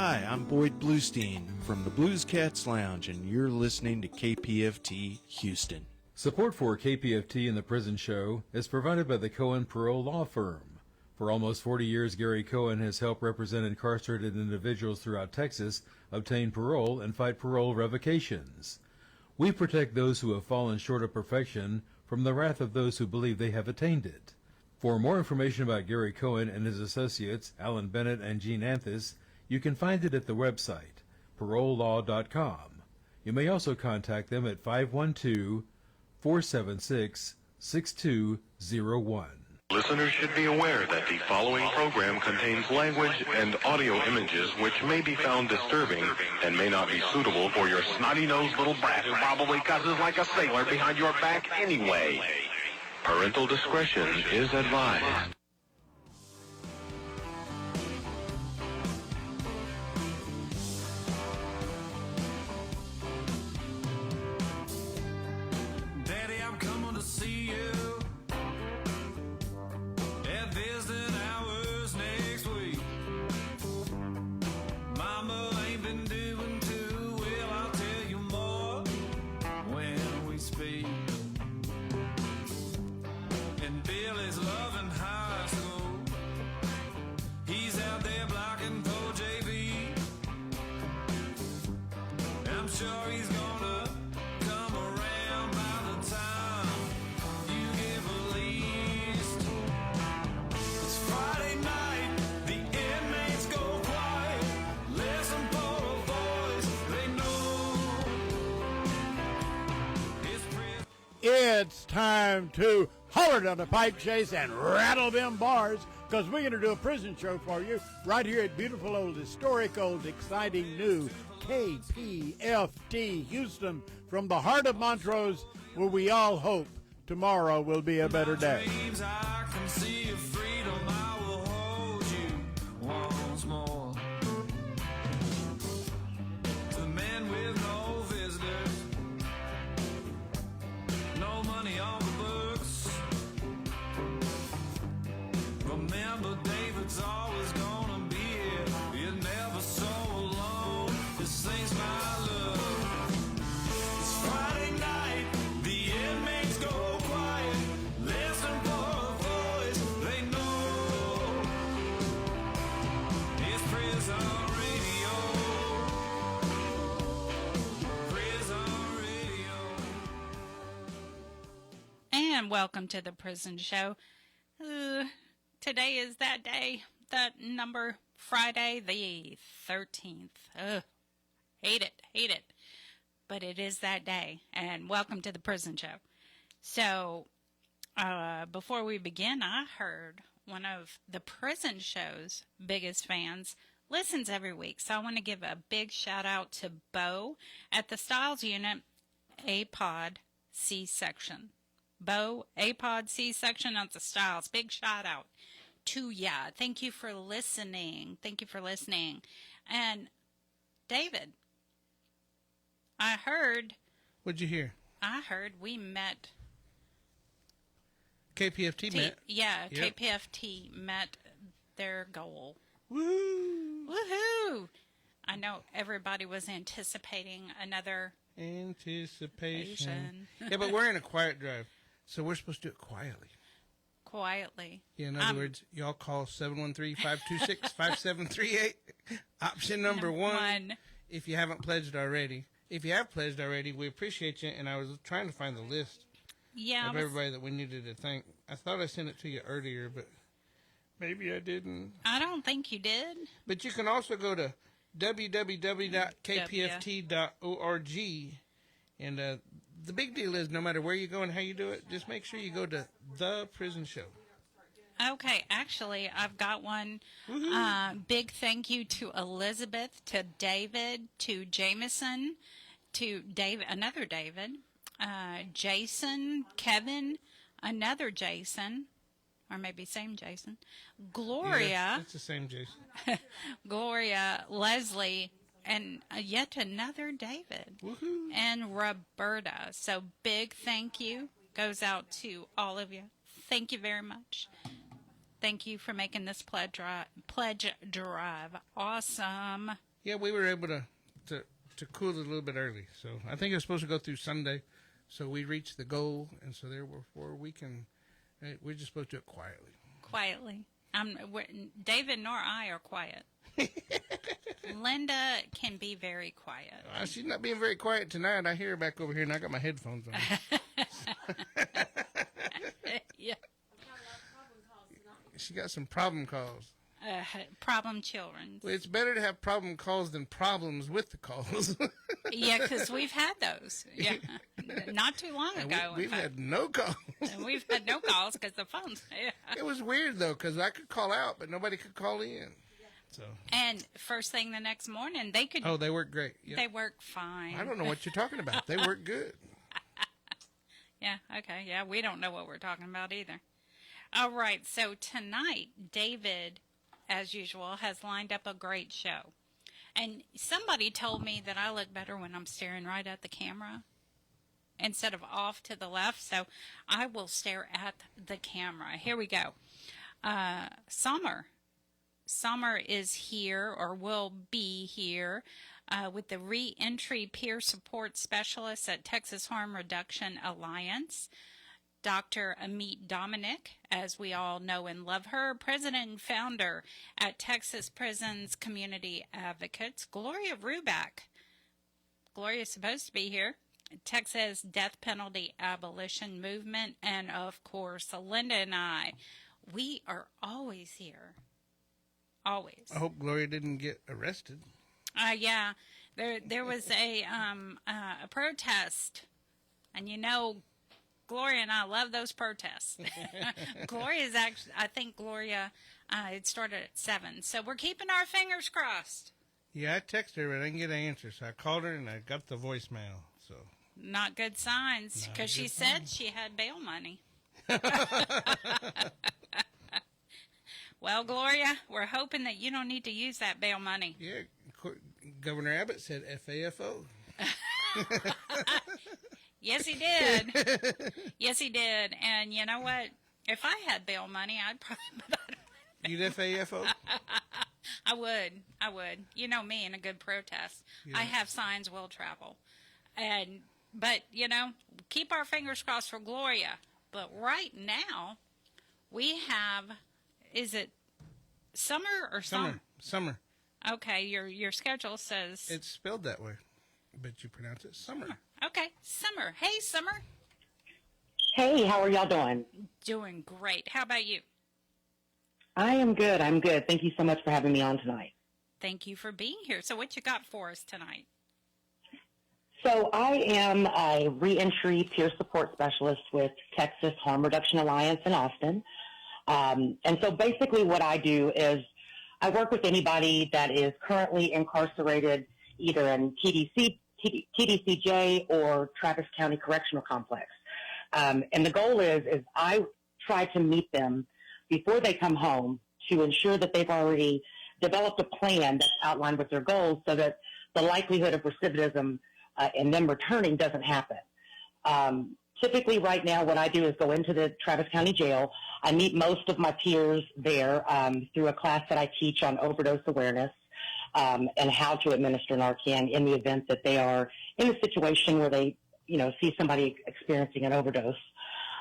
Hi, I'm Boyd Bluestein from the Blues Cats Lounge, and you're listening to KPFT Houston. Support for KPFT and the Prison Show is provided by the Cohen Parole Law Firm. For almost 40 years, Gary Cohen has helped represent incarcerated individuals throughout Texas obtain parole and fight parole revocations. We protect those who have fallen short of perfection from the wrath of those who believe they have attained it. For more information about Gary Cohen and his associates, Alan Bennett and Gene Anthis, you can find it at the website, parolelaw.com. You may also contact them at 512-476-6201. Listeners should be aware that the following program contains language and audio images which may be found disturbing and may not be suitable for your snotty-nosed little brat who probably cusses like a sailor behind your back anyway. Parental discretion is advised. It's time to holler down the pipe chase and rattle them bars, because we're going to do a prison show for you right here at beautiful old, historic old, exciting new KPFT Houston, from the heart of Montrose, where we all hope tomorrow will be a better day. Welcome to the Prison Show. Today is that day, that number, Friday the 13th. Hate it. But it is that day, and welcome to the Prison Show. So, before we begin, I heard one of the Prison Show's biggest fans listens every week. So I want to give a big shout out to Bo at the Styles Unit, A-Pod C-Section. Bo, A-Pod C-Section at the Styles. Big shout out to ya. Thank you for listening. And David, I heard. What'd you hear? I heard we met. KPFT met. Yeah, yep. KPFT met their goal. Woohoo! I know everybody was anticipating another. Anticipation. Yeah, but we're in a quiet drive. So we're supposed to do it quietly. Quietly. Yeah, in other words, y'all call 713-526-5738. Option number one, if you haven't pledged already. If you have pledged already, we appreciate you. And I was trying to find the list of everybody that we needed to thank. I thought I sent it to you earlier, but maybe I didn't. I don't think you did. But you can also go to www.kpft.org. And the big deal is, no matter where you go and how you do it, just make sure you go to The Prison Show. Okay, actually, I've got one. Big thank you to Elizabeth, to David, to Jameson, to David, another David, Jason, Kevin, another Jason, or maybe same Jason, Gloria. Yeah, that's the same Jason. Gloria, Leslie, and yet another David. Woohoo. And Roberta. So big thank you goes out to all of you. Thank you very much. Thank you for making this pledge drive awesome. Yeah, we were able to cool it a little bit early. So I think it was supposed to go through Sunday. So we reached the goal, and so therefore we're just supposed to do it quietly. Quietly. David nor I are quiet. Linda can be very quiet. She's not being very quiet tonight. I hear her back over here, and I got my headphones on. Yeah. She got some problem calls. Problem children. Well, it's better to have problem calls than problems with the calls. Yeah, because we've had those. Yeah, not too long ago. We've had no calls. We've had no calls because the phones. Yeah. It was weird though, because I could call out, but nobody could call in. So. And first thing the next morning, they could. Oh, they work great. Yep. They work fine. I don't know what you're talking about. They work good. Yeah. Okay. Yeah, we don't know what we're talking about either. All right. So tonight, David, as usual, has lined up a great show. And somebody told me that I look better when I'm staring right at the camera instead of off to the left. So I will stare at the camera. Here we go. Sommer is here, or will be here, with the Reentry Peer Support Specialist at Texas Harm Reduction Alliance. Dr. Amite Dominick, as we all know and love her, president and founder at Texas Prisons Community Advocates. Gloria Rubac. Gloria is supposed to be here. Texas Death Penalty Abolition Movement. And, of course, Linda and I, we are always here. Always. I hope Gloria didn't get arrested. Yeah. There was a protest. And, you know, Gloria and I love those protests. Gloria's actually, I think Gloria, it started at 7. So we're keeping our fingers crossed. Yeah, I texted her, but I didn't get an answer. So I called her, and I got the voicemail. So not good signs, because she said she had bail money. Well, Gloria, we're hoping that you don't need to use that bail money. Yeah, Governor Abbott said FAFO. Yes, he did. Yes, he did. And you know what? If I had bail money, I'd probably... You'd FAFO? I would. You know me in a good protest. Yeah. I have signs will travel. But, you know, keep our fingers crossed for Gloria. But right now, we have... Is it Sommer or Sommer. Okay, your schedule says... It's spelled that way, but you pronounce it Sommer. Okay, Sommer. Hey, Sommer. Hey, how are y'all doing? Doing great. How about you? I am good. I'm good. Thank you so much for having me on tonight. Thank you for being here. So what you got for us tonight? So I am a reentry peer support specialist with Texas Harm Reduction Alliance in Austin. And so basically what I do is I work with anybody that is currently incarcerated either in TDCJ or Travis County Correctional Complex. And the goal is I try to meet them before they come home to ensure that they've already developed a plan that's outlined with their goals so that the likelihood of recidivism and them returning doesn't happen. Typically right now what I do is go into the Travis County Jail. I meet most of my peers there through a class that I teach on overdose awareness and how to administer Narcan in the event that they are in a situation where they, see somebody experiencing an overdose,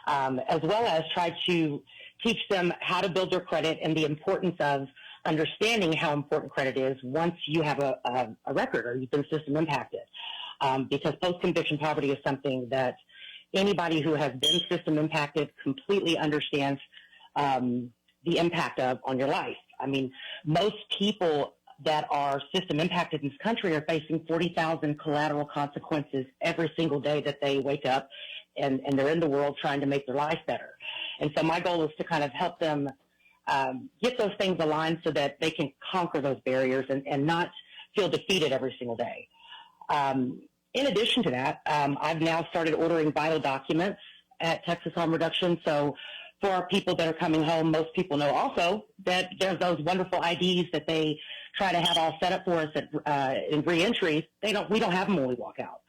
as well as try to teach them how to build their credit and the importance of understanding how important credit is once you have a record or you've been system impacted. Because post-conviction poverty is something that anybody who has been system impacted completely understands the impact of on your life. I mean, most people that are system impacted in this country are facing 40,000 collateral consequences every single day that they wake up and they're in the world trying to make their life better. And so my goal is to kind of help them get those things aligned so that they can conquer those barriers and not feel defeated every single day. In addition to that, I've now started ordering vital documents at Texas Harm Reduction. So for our people that are coming home, most people know also that there's those wonderful IDs that they try to have all set up for us in reentry. We don't have them when we walk out.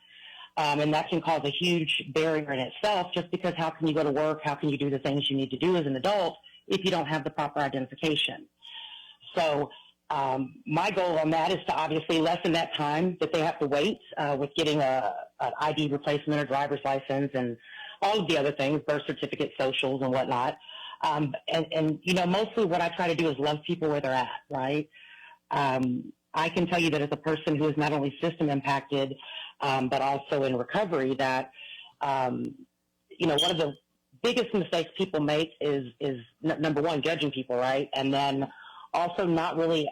And that can cause a huge barrier in itself just because how can you go to work? How can you do the things you need to do as an adult if you don't have the proper identification? So My goal on that is to obviously lessen that time that they have to wait with getting an ID replacement or driver's license and all of the other things, birth certificate, socials, and whatnot. And mostly what I try to do is love people where they're at, right? I can tell you that as a person who is not only system impacted, but also in recovery, that, one of the biggest mistakes people make is number one, judging people, right? And then also not really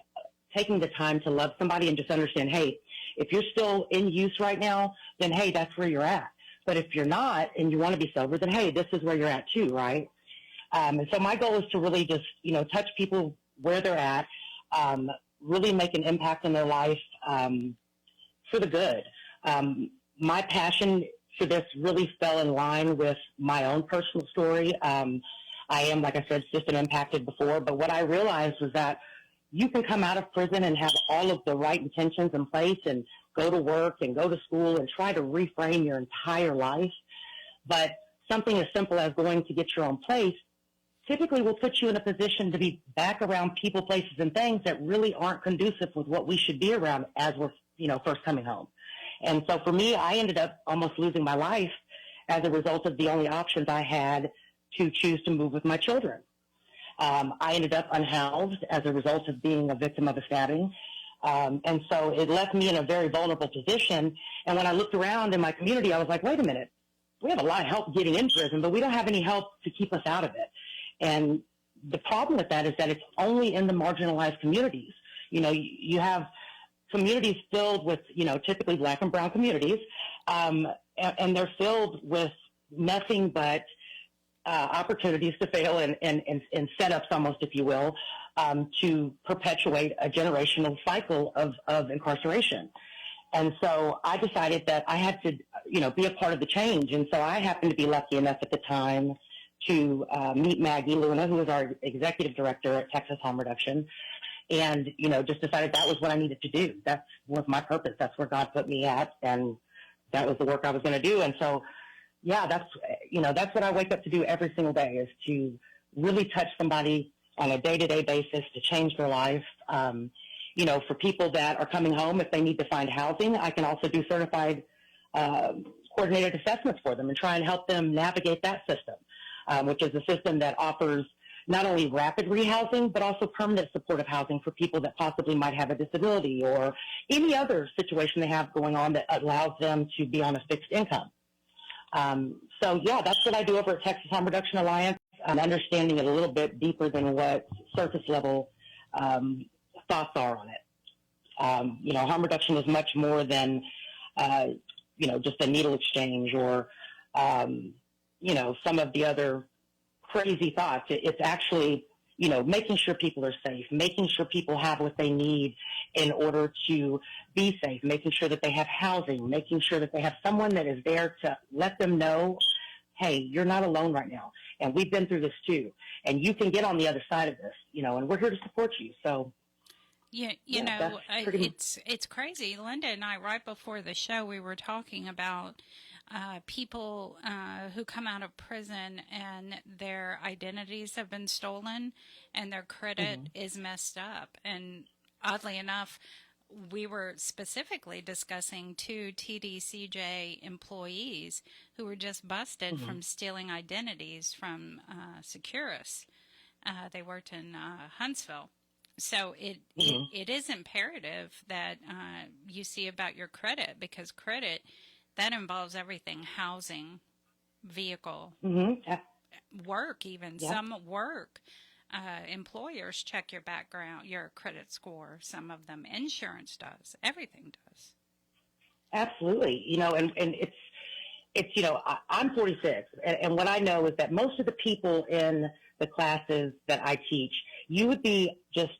taking the time to love somebody and just understand, hey, if you're still in use right now, then, hey, that's where you're at. But if you're not and you want to be sober, then, hey, this is where you're at too, right? And so my goal is to really just, touch people where they're at, really make an impact in their life for the good. My passion for this really fell in line with my own personal story. I am, like I said, system impacted before, but what I realized was that you can come out of prison and have all of the right intentions in place and go to work and go to school and try to reframe your entire life. But something as simple as going to get your own place typically will put you in a position to be back around people, places, and things that really aren't conducive with what we should be around as we're, first coming home. And so for me, I ended up almost losing my life as a result of the only options I had to choose to move with my children. I ended up unhoused as a result of being a victim of a stabbing. And so it left me in a very vulnerable position. And when I looked around in my community, I was like, wait a minute, we have a lot of help getting in prison, but we don't have any help to keep us out of it. And the problem with that is that it's only in the marginalized communities. You have communities filled with, typically Black and brown communities, and they're filled with nothing but opportunities to fail and setups almost, if you will, to perpetuate a generational cycle of incarceration. And so I decided that I had to, be a part of the change. And so I happened to be lucky enough at the time to meet Maggie Luna, who was our executive director at Texas Harm Reduction, and, just decided that was what I needed to do. That was my purpose. That's where God put me at, and that was the work I was going to do. And so, yeah, that's what I wake up to do every single day, is to really touch somebody on a day-to-day basis to change their life. For people that are coming home, if they need to find housing, I can also do certified coordinated assessments for them and try and help them navigate that system, which is a system that offers not only rapid rehousing, but also permanent supportive housing for people that possibly might have a disability or any other situation they have going on that allows them to be on a fixed income. So, yeah, that's what I do over at Texas Harm Reduction Alliance. I'm understanding it a little bit deeper than what surface level thoughts are on it. Harm reduction is much more than, just a needle exchange or, some of the other crazy thoughts. It's actually, making sure people are safe, making sure people have what they need in order to be safe, making sure that they have housing, making sure that they have someone that is there to let them know, hey, you're not alone right now. And we've been through this too. And you can get on the other side of this, and we're here to support you. So, it's crazy. Linda and I, right before the show, we were talking about people who come out of prison and their identities have been stolen and their credit is messed up. And oddly enough, we were specifically discussing 2 TDCJ employees who were just busted from stealing identities from Securus. They worked in Huntsville. So it is imperative that you see about your credit, because credit, that involves everything: housing, vehicle, work, even some work. Employers check your background, your credit score. Some of them, insurance does. Everything does. Absolutely. And it's I'm 46, and what I know is that most of the people in the classes that I teach, you would be just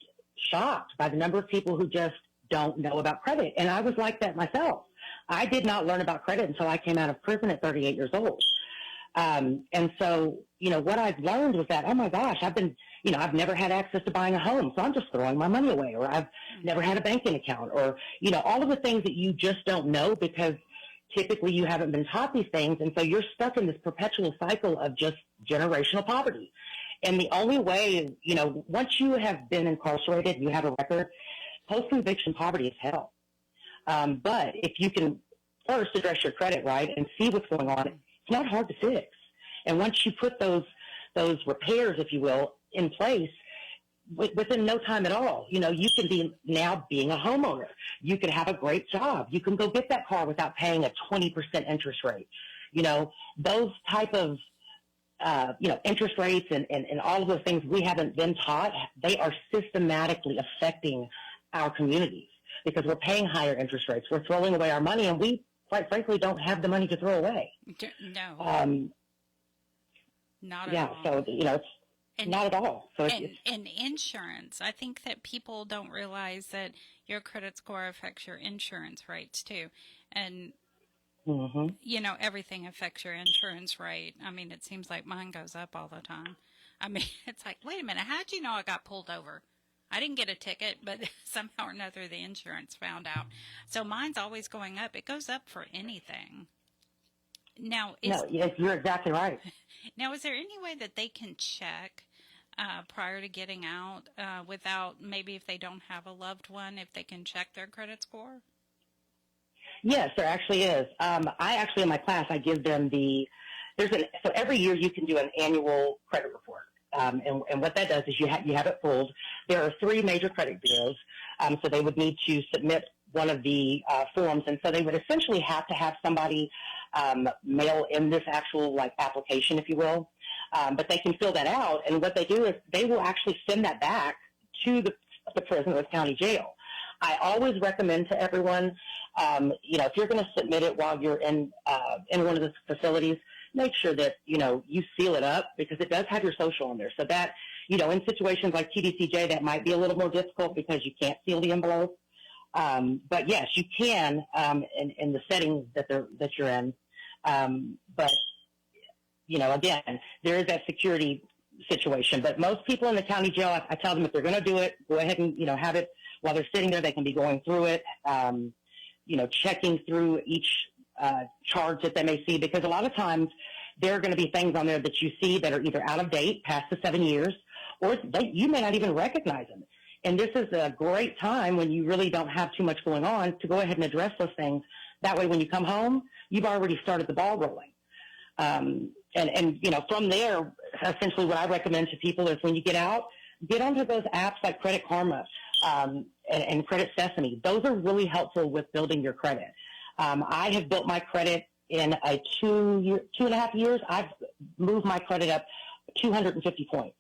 shocked by the number of people who just don't know about credit. And I was like that myself. I did not learn about credit until I came out of prison at 38 years old. And so, what I've learned was that, oh my gosh, I've never had access to buying a home, so I'm just throwing my money away, or I've never had a banking account, or, all of the things that you just don't know because typically you haven't been taught these things. And so you're stuck in this perpetual cycle of just generational poverty. And the only way, once you have been incarcerated, you have a record, post-conviction poverty is hell. But if you can first address your credit, right, and see what's going on, it's not hard to fix. And once you put those repairs, if you will, in place, within no time at all, you can be now being a homeowner. You can have a great job. You can go get that car without paying a 20% interest rate. Those type of, interest rates and all of those things we haven't been taught, they are systematically affecting our communities because we're paying higher interest rates. We're throwing away our money, and we, quite frankly, don't have the money to throw away. No. Not at all. So, it's not at all. So and insurance. I think that people don't realize that your credit score affects your insurance rates too. And, everything affects your insurance rate. I mean, it seems like mine goes up all the time. I mean, it's like, wait a minute, how'd you know I got pulled over? I didn't get a ticket, but somehow or another the insurance found out. So mine's always going up. It goes up for anything. Now, you're exactly right. Now, is there any way that they can check prior to getting out without, maybe if they don't have a loved one, if they can check their credit score? Yes, there actually is. In my class, I give them so every year you can do an annual credit report. And what that does is you have it pulled. There are 3 major credit bureaus, so they would need to submit one of the forms, and so they would essentially have to have somebody mail in this actual application, if you will. But they can fill that out, and what they do is they will actually send that back to the prison or the county jail. I always recommend to everyone, if you're going to submit it while you're in one of the facilities, make sure that, you seal it up because it does have your social on there. So that, in situations like TDCJ, that might be a little more difficult because you can't seal the envelope. But yes, you can in the settings that you're in. But, again, there is that security situation. But most people in the county jail, I tell them if they're going to do it, go ahead and, have it while they're sitting there. They can be going through it, checking through each charge that they may see, because a lot of times there are going to be things on there that you see that are either out of date, past the 7 years, or you may not even recognize them. And this is a great time when you really don't have too much going on to go ahead and address those things. That way, when you come home, you've already started the ball rolling. And from there, essentially what I recommend to people is when you get out, get onto those apps like Credit Karma and Credit Sesame. Those are really helpful with building your credit. I have built my credit in 2.5 years. I've moved my credit up 250 points.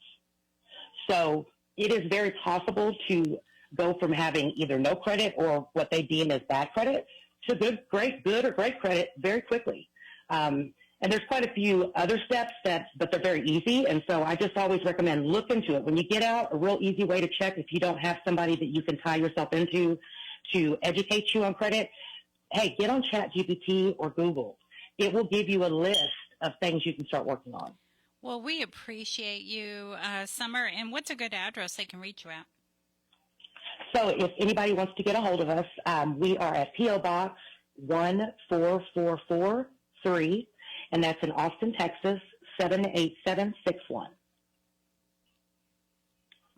So it is very possible to go from having either no credit or what they deem as bad credit to good or great credit very quickly. And there's quite a few other steps but they're very easy. And so I just always recommend look into it. When you get out, a real easy way to check if you don't have somebody that you can tie yourself into to educate you on credit, hey, get on ChatGPT or Google. It will give you a list of things you can start working on. Well, we appreciate you, Sommer. And what's a good address they can reach you at? So if anybody wants to get a hold of us, we are at P.O. Box 14443, and that's in Austin, Texas, 78761.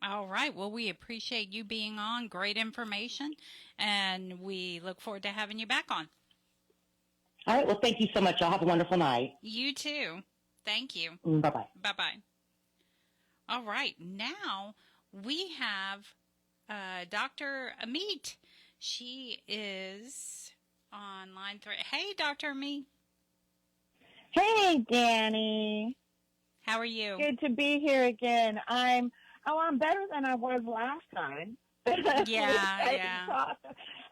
All right. Well, we appreciate you being on. Great information, and we look forward to having you back on. All right. Well, thank you so much. Y'all have a wonderful night. You too. Thank you. Bye-bye. Bye-bye. All right. Now we have Dr. Amite. She is on line 3. Hey, Dr. Amite. Hey, Dani. How are you? Good to be here again. I'm better than I was last time. Yeah.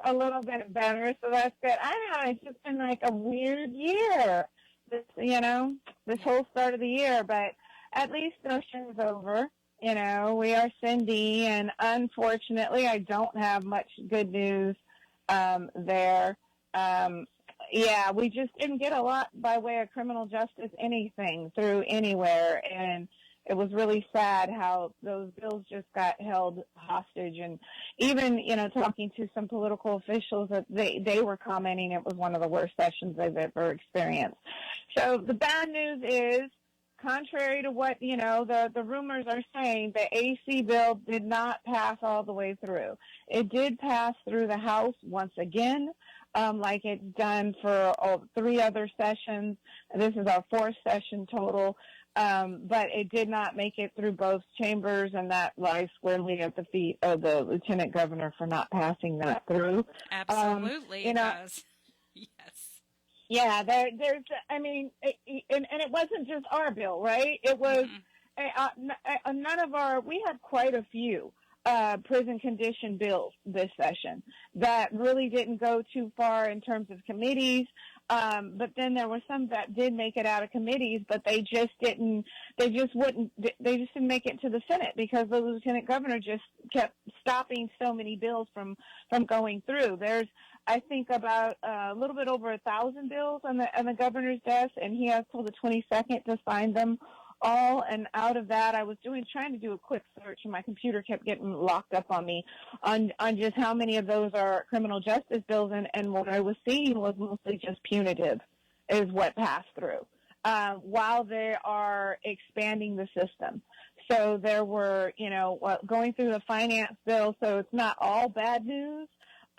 A little bit better, so that's good. I know it's just been like a weird year, this whole start of the year, but at least Ocean's over. We are Cindy, and unfortunately, I don't have much good news there. We just didn't get a lot by way of criminal justice, anything through anywhere, and it was really sad how those bills just got held hostage. And even, talking to some political officials, that they were commenting it was one of the worst sessions they've ever experienced. So the bad news is contrary to what, the rumors are saying, the AC bill did not pass all the way through. It did pass through the House once again, like it's done for 3 other sessions. This is our 4th session total. But it did not make it through both chambers, and that lies squarely at the feet of the lieutenant governor for not passing that through. Absolutely, it does. Yes. Yeah, there's, and it wasn't just our bill, right? It was none of our. We had quite a few prison condition bills this session that really didn't go too far in terms of committees. But then there were some that did make it out of committees, but they just didn't make it to the Senate because the lieutenant governor just kept stopping so many bills from going through. There's, I think, about a little bit over 1,000 bills on the governor's desk, and he has till the 22nd to sign them all. And out of that, I was trying to do a quick search, and my computer kept getting locked up on me on just how many of those are criminal justice bills, and what I was seeing was mostly just punitive is what passed through while they are expanding the system. So there were, going through the finance bill, so it's not all bad news.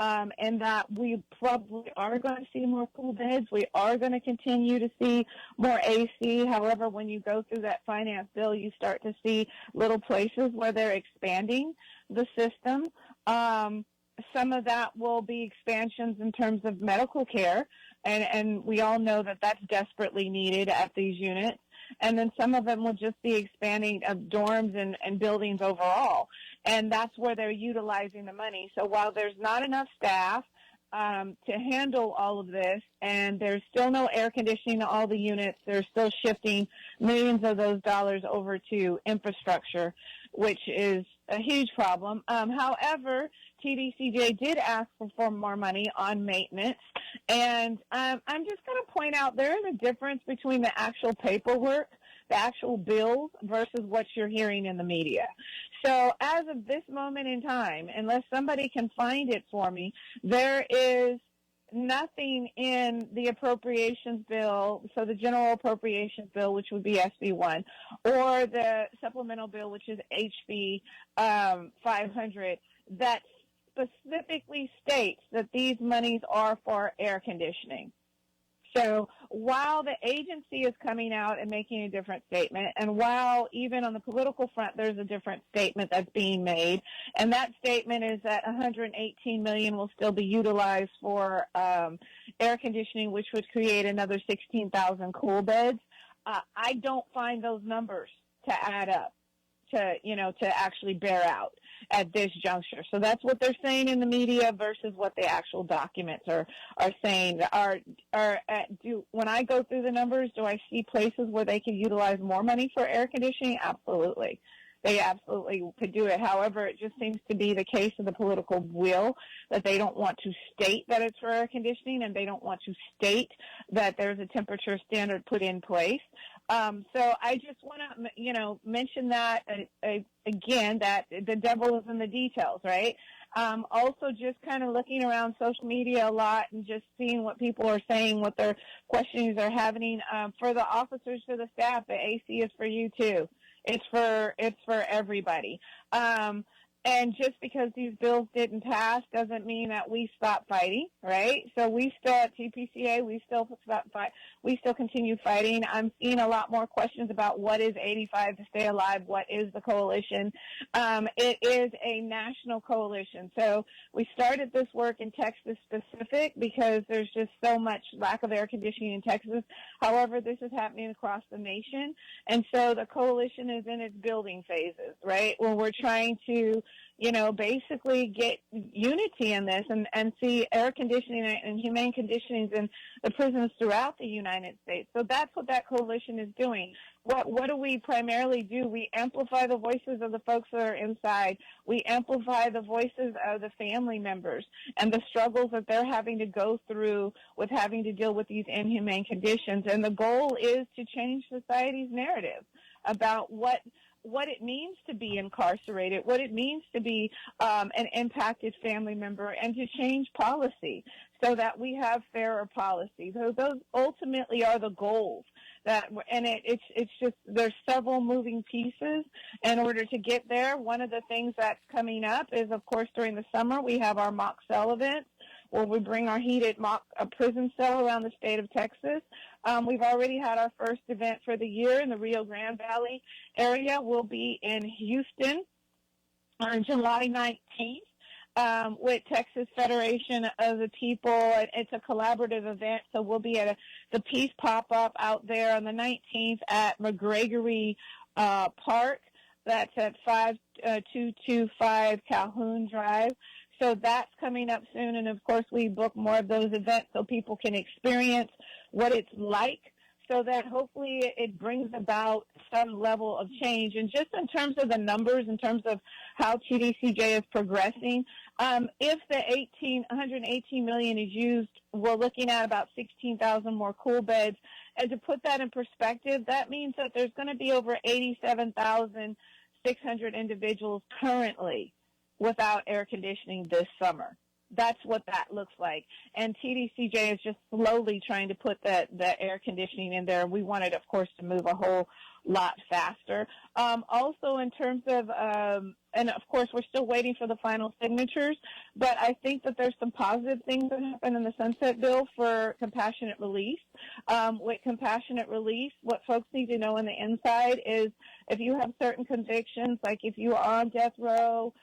And that we probably are going to see more pool beds. We are going to continue to see more AC. However, when you go through that finance bill, you start to see little places where they're expanding the system. Some of that will be expansions in terms of medical care, and we all know that that's desperately needed at these units. And then some of them will just be expanding of dorms and buildings overall. And that's where they're utilizing the money. So while there's not enough staff to handle all of this, and there's still no air conditioning to all the units, they're still shifting millions of those dollars over to infrastructure, which is a huge problem. However, TDCJ did ask for more money on maintenance, and I'm just going to point out there is a difference between the actual paperwork, the actual bills, versus what you're hearing in the media. So as of this moment in time, unless somebody can find it for me, there is nothing in the appropriations bill, so the general appropriations bill, which would be SB1, or the supplemental bill, which is HB 500, that specifically states that these monies are for air conditioning. So while the agency is coming out and making a different statement, and while even on the political front there's a different statement that's being made, and that statement is that $118 million will still be utilized for air conditioning, which would create another 16,000 cool beds, I don't find those numbers to add up, to actually bear out at this juncture. So that's what they're saying in the media versus what the actual documents are saying. When I go through the numbers, do I see places where they can utilize more money for air conditioning? Absolutely. They absolutely could do it. However, it just seems to be the case of the political will that they don't want to state that it's for air conditioning, and they don't want to state that there's a temperature standard put in place. So I just want to, mention that again, that the devil is in the details, right? Also, just kind of looking around social media a lot and just seeing what people are saying, what their questions are having. For the officers, for the staff, the AC is for you too. It's for everybody. And just because these bills didn't pass doesn't mean that we stop fighting, right? So we still at TPCA, we still continue fighting. I'm seeing a lot more questions about what is 85 to Stay Alive, what is the coalition. It is a national coalition. So we started this work in Texas specific because there's just so much lack of air conditioning in Texas. However, this is happening across the nation. And so the coalition is in its building phases, right? Where we're trying to basically get unity in this and see air conditioning and humane conditions in the prisons throughout the United States. So that's what that coalition is doing. What do we primarily do? We amplify the voices of the folks that are inside. We amplify the voices of the family members and the struggles that they're having to go through with having to deal with these inhumane conditions. And the goal is to change society's narrative about what it means to be incarcerated, what it means to be an impacted family member, and to change policy so that we have fairer policy. Those ultimately are the goals It's just there's several moving pieces in order to get there. One of the things that's coming up is, of course, during the summer we have our mock cell events where we bring our heated mock prison cell around the state of Texas. We've already had our first event for the year in the Rio Grande Valley area. We'll be in Houston on July 19th. With Texas Federation of the People. It's a collaborative event, so we'll be at the Peace Pop-Up out there on the 19th at McGregory Park. That's at 5225 Calhoun Drive. So that's coming up soon, and of course we book more of those events so people can experience what it's like, so that hopefully it brings about some level of change. And just in terms of the numbers, in terms of how TDCJ is progressing, if the 118 million is used, we're looking at about 16,000 more cool beds. And to put that in perspective, that means that there's going to be over 87,600 individuals currently without air conditioning this summer. That's what that looks like. And TDCJ is just slowly trying to put the air conditioning in there. We wanted, of course, to move a whole lot faster. Also, in terms of, and of course, we're still waiting for the final signatures, but I think that there's some positive things that happen in the Sunset Bill for compassionate release. With compassionate release, what folks need to know on the inside is if you have certain convictions, like if you are on death row,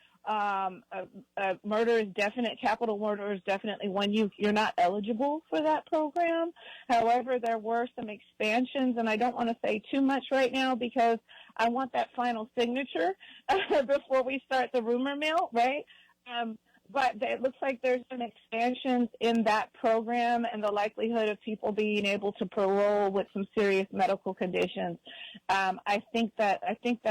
murder is definite. Capital murder is definitely one you're not eligible for that program. However, there were some expansions, and I don't want to say too much right now because I want that final signature before we start the rumor mill, right? But it looks like there's some expansions in that program and the likelihood of people being able to parole with some serious medical conditions. I think that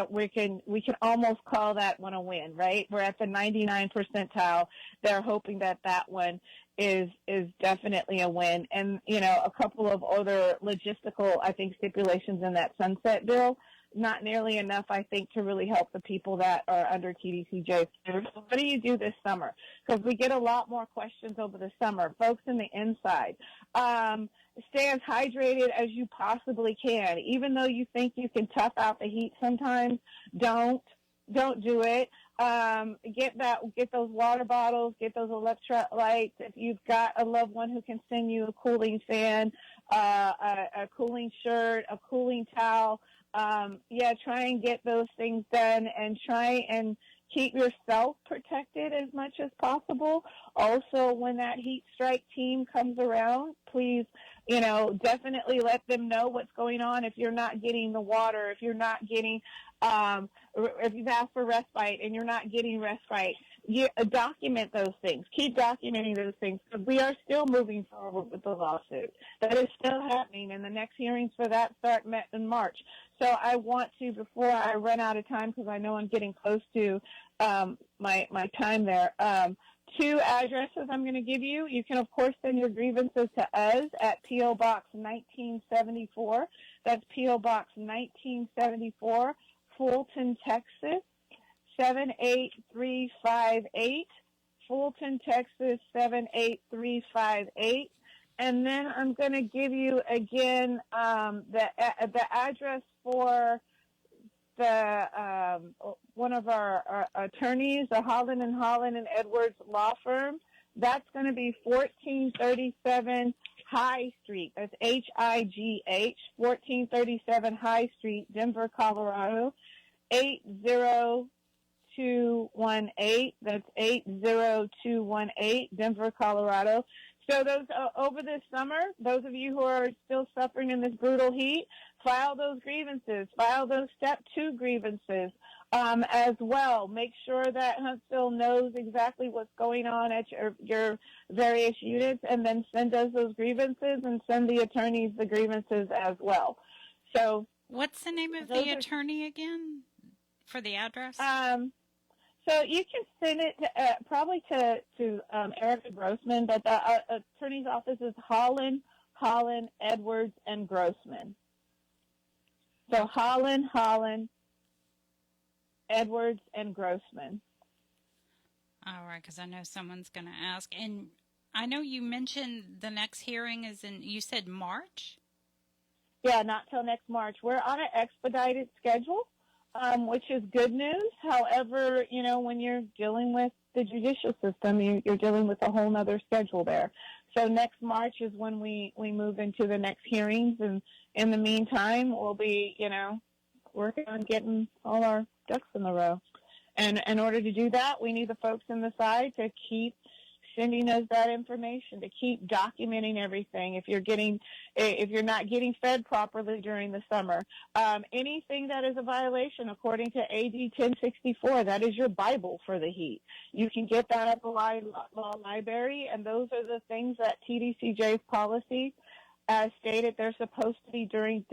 we can almost call that one a win, right? We're at the 99 percentile. They're hoping that one is definitely a win. And, a couple of other logistical, I think, stipulations in that sunset bill. Not nearly enough, I think, to really help the people that are under TDCJ. So what do you do this summer? Because we get a lot more questions over the summer. Folks in the inside, stay as hydrated as you possibly can. Even though you think you can tough out the heat sometimes, don't do it. Get those water bottles, get those electrolytes. If you've got a loved one who can send you a cooling fan, a cooling shirt, a cooling towel, try and get those things done and try and keep yourself protected as much as possible. Also, when that heat strike team comes around, please, definitely let them know what's going on. If you're not getting the water, if you're not getting, if you've asked for respite and you're not getting respite, document those things. Keep documenting those things because we are still moving forward with the lawsuit. That is still happening, and the next hearings for that start in March. So I want to, before I run out of time, because I know I'm getting close to my time there, 2 addresses I'm going to give you. You can, of course, send your grievances to us at P.O. Box 1974. That's P.O. Box 1974, Fulton, Texas, 78358. Fulton, Texas, 78358. And then I'm going to give you again the address for the one of our attorneys, the Holland and Edwards law firm. That's going to be 1437 High Street. That's HIGH, 1437 High Street, Denver, Colorado, 80218. That's 80218, Denver, Colorado. So those over this summer, those of you who are still suffering in this brutal heat, file those grievances. File those Step 2 grievances as well. Make sure that Huntsville knows exactly what's going on at your various units, and then send us those grievances and send the attorneys the grievances as well. So, what's the name of the attorney again for the address? So you can send it to, probably to Erica Grossman, but the attorney's office is Holland, Edwards, and Grossman. So Holland, Edwards, and Grossman. All right, because I know someone's going to ask. And I know you mentioned the next hearing is you said March? Yeah, not till next March. We're on an expedited schedule, which is good news. However, when you're dealing with the judicial system, you're dealing with a whole nother schedule there. So next March is when we move into the next hearings, and in the meantime, we'll be, working on getting all our ducks in the row. And in order to do that, we need the folks on the side to keep sending us that information, to keep documenting everything. If you're not getting fed properly during the summer, anything that is a violation, according to AD 1064, that is your Bible for the heat. You can get that at the law library, and those are the things that TDCJ's policy stated they're supposed to be during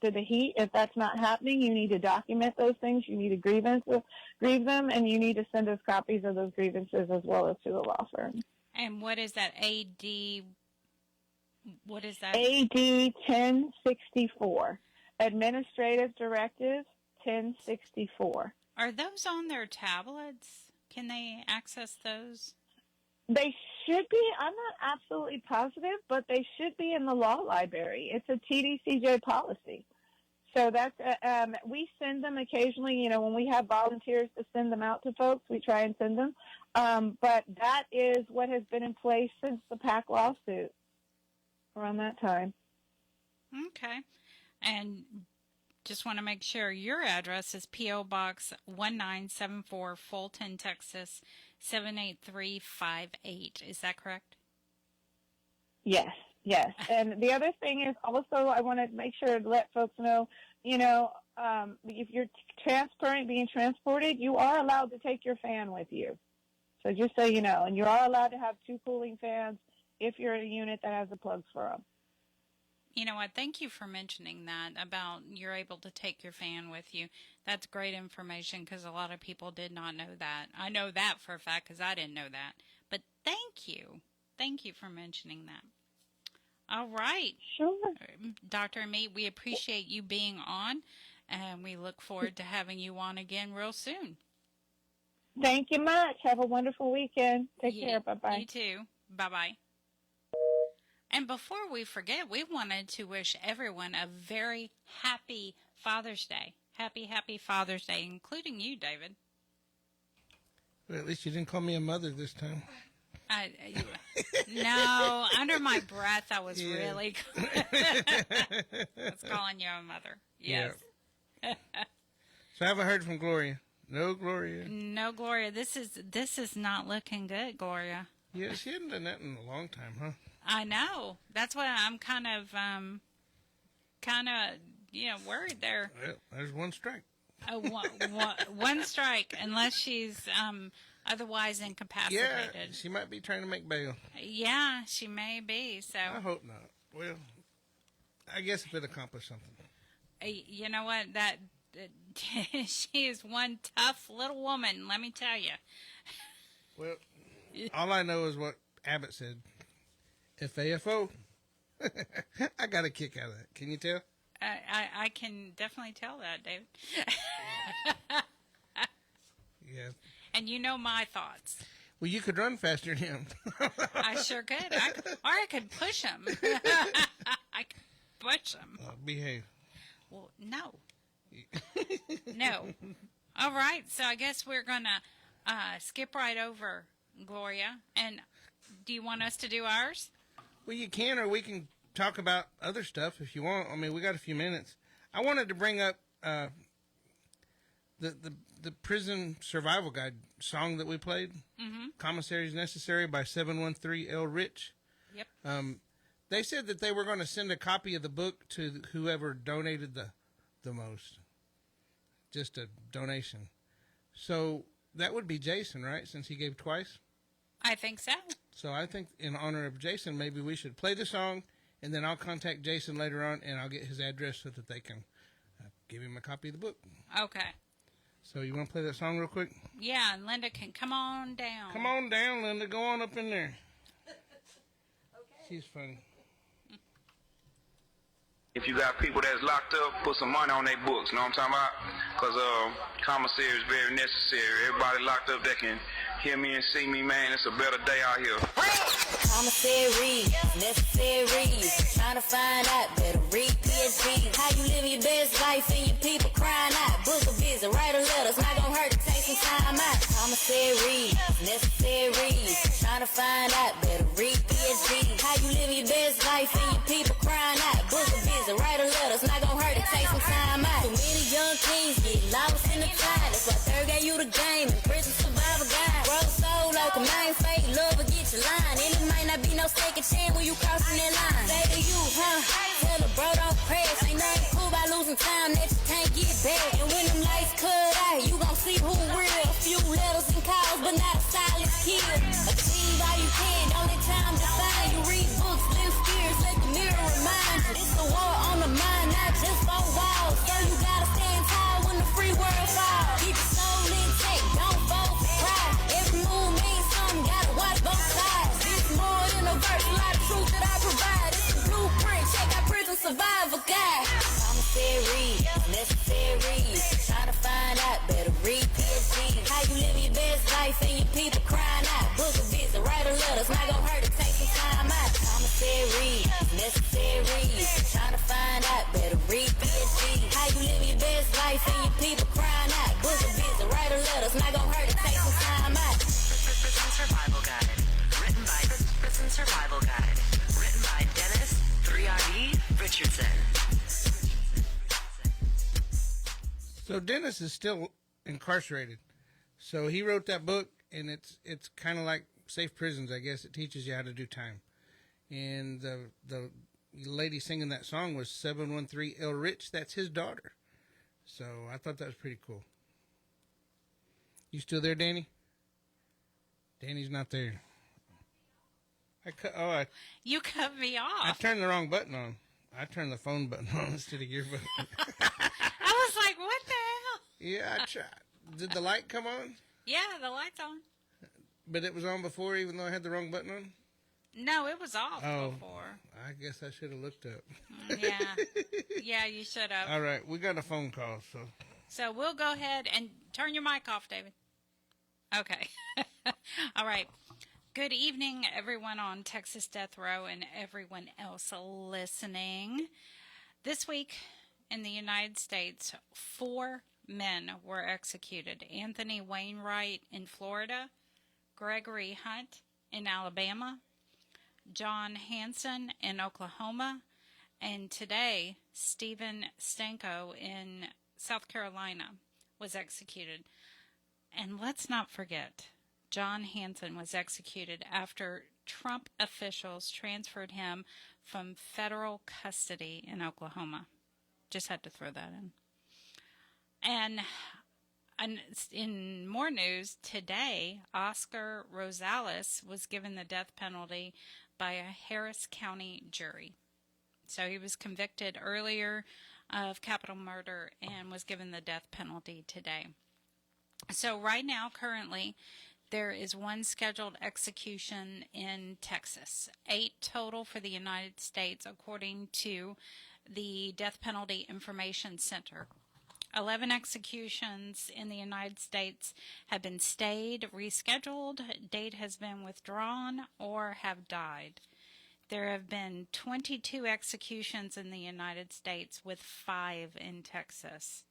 the heat. If that's not happening, you need to document those things. You need to grieve them, and you need to send us copies of those grievances as well as to the law firm. And what is that AD? What is that? AD 1064, Administrative Directive 1064. Are those on their tablets? Can they access those? They should be. I'm not absolutely positive, but they should be in the law library. It's a TDCJ policy. So that's, we send them occasionally, when we have volunteers to send them out to folks, we try and send them. But that is what has been in place since the PAC lawsuit around that time. Okay. And just want to make sure your address is P.O. Box 1974, Fulton, Texas, 78358. Is that correct? Yes. And the other thing is also I want to make sure to let folks know, if you're being transported, you are allowed to take your fan with you. So just so you know, and you are allowed to have 2 cooling fans if you're in a unit that has the plugs for them. You know what? Thank you for mentioning that about you're able to take your fan with you. That's great information because a lot of people did not know that. I know that for a fact because I didn't know that. But thank you. Thank you for mentioning that. All right. Sure. Dr. Amite, we appreciate you being on, and we look forward to having you on again real soon. Thank you much. Have a wonderful weekend. Take care. Bye-bye. You too. Bye-bye. And before we forget, we wanted to wish everyone a very happy Father's Day. Happy Father's Day, including you, David. Well, at least you didn't call me a mother this time. No, under my breath, I was really I was calling you a mother. Yes. Yeah. So I haven't heard from Gloria. No, Gloria. No, Gloria. This is not looking good, Gloria. Yeah, she hasn't done that in a long time, huh? I know. That's why I'm kind of worried there. Well, there's one strike. One strike, unless she's otherwise incapacitated. Yeah, she might be trying to make bail. Yeah, she may be. So I hope not. Well, I guess if it accomplished something. You know what? That she is one tough little woman. Let me tell you. Well, all I know is what Abbott said. FAFO. I got a kick out of that. Can you tell? I can definitely tell that, David. Yeah. And you know my thoughts. Well, you could run faster than him. I sure could. Or I could push him. I could push him. Behave. Well, no. No. All right. So I guess we're going to skip right over Gloria. And do you want us to do ours? Well, you can, or we can talk about other stuff if you want. I mean, we got a few minutes. I wanted to bring up the Prison Survival Guide song that we played, Commissaries Necessary by 713 L. Rich. Yep. They said that they were going to send a copy of the book to whoever donated the most. Just a donation. So that would be Jason, right, since he gave twice? I think so. So I think in honor of Jason, maybe we should play the song, and then I'll contact Jason later on, and I'll get his address so that they can give him a copy of the book. Okay. So you want to play that song real quick? Yeah, and Linda can come on down. Come on down, Linda. Go on up in there. Okay. She's funny. If you got people that's locked up, put some money on their books. Know what I'm talking about? Because commissary is very necessary. Everybody locked up that can hear me and see me, man. It's a better day out here. Commissary, necessary. Trying to find out, better read PhD. How you living your best life and your people crying out. Book a visit, write a letter, it's not gonna hurt to take some time out. Commissary, necessary. Trying to find out, better read PhD. How you living your best life and your people crying out. Book a visit, write a letter, it's not gonna hurt to take some time out. Too many young kings get lost in the time. That's why third gave you the game and prison survivor guide. Bro, soul like a mind, fake love will get your line. And it might not be no second chance when you crossing that line. Say to you, tell a bro don't press. Ain't nothing cool by losing time that you can't get back. And when them lights cut out, you gon' see who real. A few letters and calls, but not a silent kill. Achieve all you can, don't let time define you. Read books, live fears, let the mirror remind you. It's a war on the mind, not just for walls. So you gotta stand tall when the free world falls. Keep your soul intact, don't fall for pride. Every move means something, gotta watch both sides. It's more than a verse, a lot of truth that I provide. It's a blueprint, check out prison survivor guide. Commissary, necessary. Trying to find out, better read PhD. How you live your best life and your people crying out. Book a visit, write a letter, it's not gonna hurt to take some time out. Commissary, necessary. Trying to find out, better read PhD. How you live your best life and your people crying out. Book a visit, write a letter, it's not gonna hurt to take some time out. Prison Survival Guide. Written by Prison Survival Guide. Written by Dennis 3RD Richardson. So Dennis is still incarcerated. So he wrote that book, and it's kind of like Safe Prisons, I guess. It teaches you how to do time. And the lady singing that song was 713 El Rich. That's his daughter. So I thought that was pretty cool. You still there, Dani? Dani's not there. You cut me off. I turned the wrong button on. I turned the phone button on instead of your button. I was like, what the hell? Yeah, I tried. Did the light come on? Yeah, the light's on. But it was on before, even though I had the wrong button on? No, it was off before. I guess I should have looked up. Yeah. Yeah, you should have. All right, we got a phone call, so. So we'll go ahead and turn your mic off, David. Okay. All right. Good evening, everyone on Texas Death Row and everyone else listening. This week in the United States, 4 men were executed. Anthony Wainwright in Florida, Gregory Hunt in Alabama, John Hanson in Oklahoma, and today, Stephen Stanko in South Carolina was executed. And let's not forget, John Hanson was executed after Trump officials transferred him from federal custody in Oklahoma. Just had to throw that in. And in more news, today, Oscar Rosales was given the death penalty by a Harris County jury. So he was convicted earlier of capital murder and was given the death penalty today. So right now, currently, there is 1 scheduled execution in Texas, 8 total for the United States, according to the Death Penalty Information Center. 11 executions in the United States have been stayed, rescheduled, date has been withdrawn, or have died. There have been 22 executions in the United States, with 5 in Texas.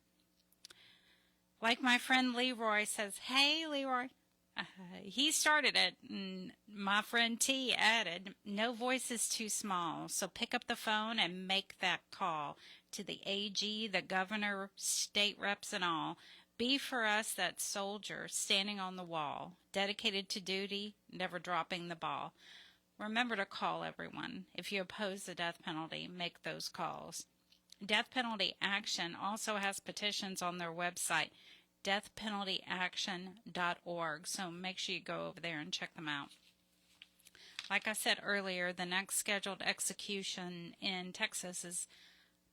Like my friend Leroy says, hey, Leroy, he started it, and my friend T added, no voice is too small, so pick up the phone and make that call to the AG, the governor, state reps, and all. Be for us that soldier standing on the wall, dedicated to duty, never dropping the ball. Remember to call everyone. If you oppose the death penalty, make those calls. Death Penalty Action also has petitions on their website, deathpenaltyaction.org, so make sure you go over there and check them out. Like I said earlier, the next scheduled execution in Texas is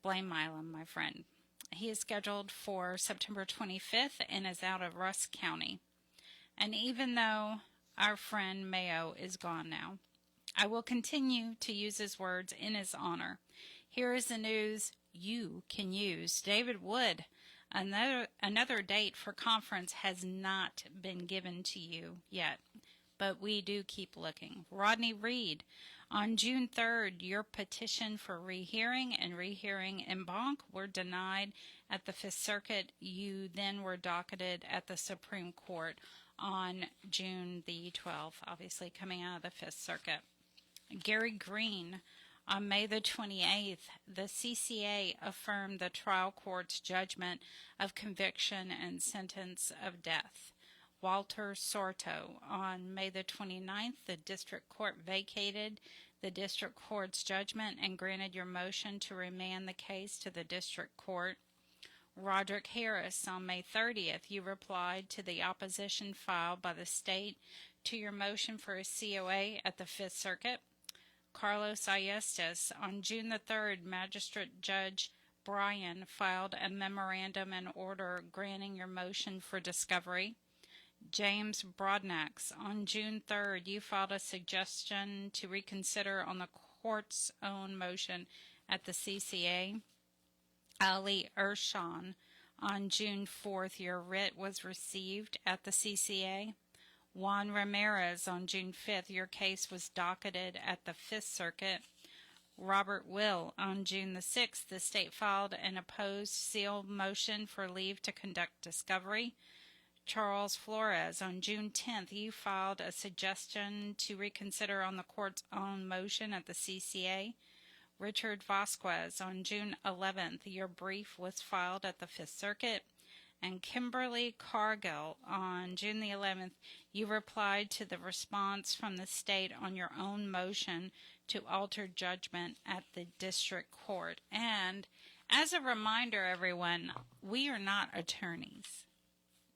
Blaine Milam, my friend. He is scheduled for September 25th and is out of Rusk County. And even though our friend Mayo is gone now, I will continue to use his words in his honor. Here is the news you can use. David Wood, another date for conference has not been given to you yet, but we do keep looking. Rodney Reed, on June 3rd, your petition for rehearing and rehearing en banc were denied at the Fifth Circuit. You then were docketed at the Supreme Court on June the 12th, obviously coming out of the Fifth Circuit. Gary Green, on May the 28th, the CCA affirmed the trial court's judgment of conviction and sentence of death. Walter Sorto, on May the 29th, the district court vacated the district court's judgment and granted your motion to remand the case to the district court. Roderick Harris, on May 30th, you replied to the opposition filed by the state to your motion for a COA at the Fifth Circuit. Carlos Ayestas, on June the 3rd, Magistrate Judge Bryan filed a memorandum and order granting your motion for discovery. James Broadnax, on June 3rd, you filed a suggestion to reconsider on the court's own motion at the CCA. Ali Ershon, on June 4th, your writ was received at the CCA. Juan Ramirez, on June 5th, your case was docketed at the Fifth Circuit. Robert Will, on June the 6th, the state filed an opposed sealed motion for leave to conduct discovery. Charles Flores, on June 10th, you filed a suggestion to reconsider on the court's own motion at the CCA. Richard Vasquez, on June 11th, your brief was filed at the Fifth Circuit. And Kimberly Cargill, on June the 11th, you replied to the response from the state on your own motion to alter judgment at the district court. And as a reminder, everyone, we are not attorneys.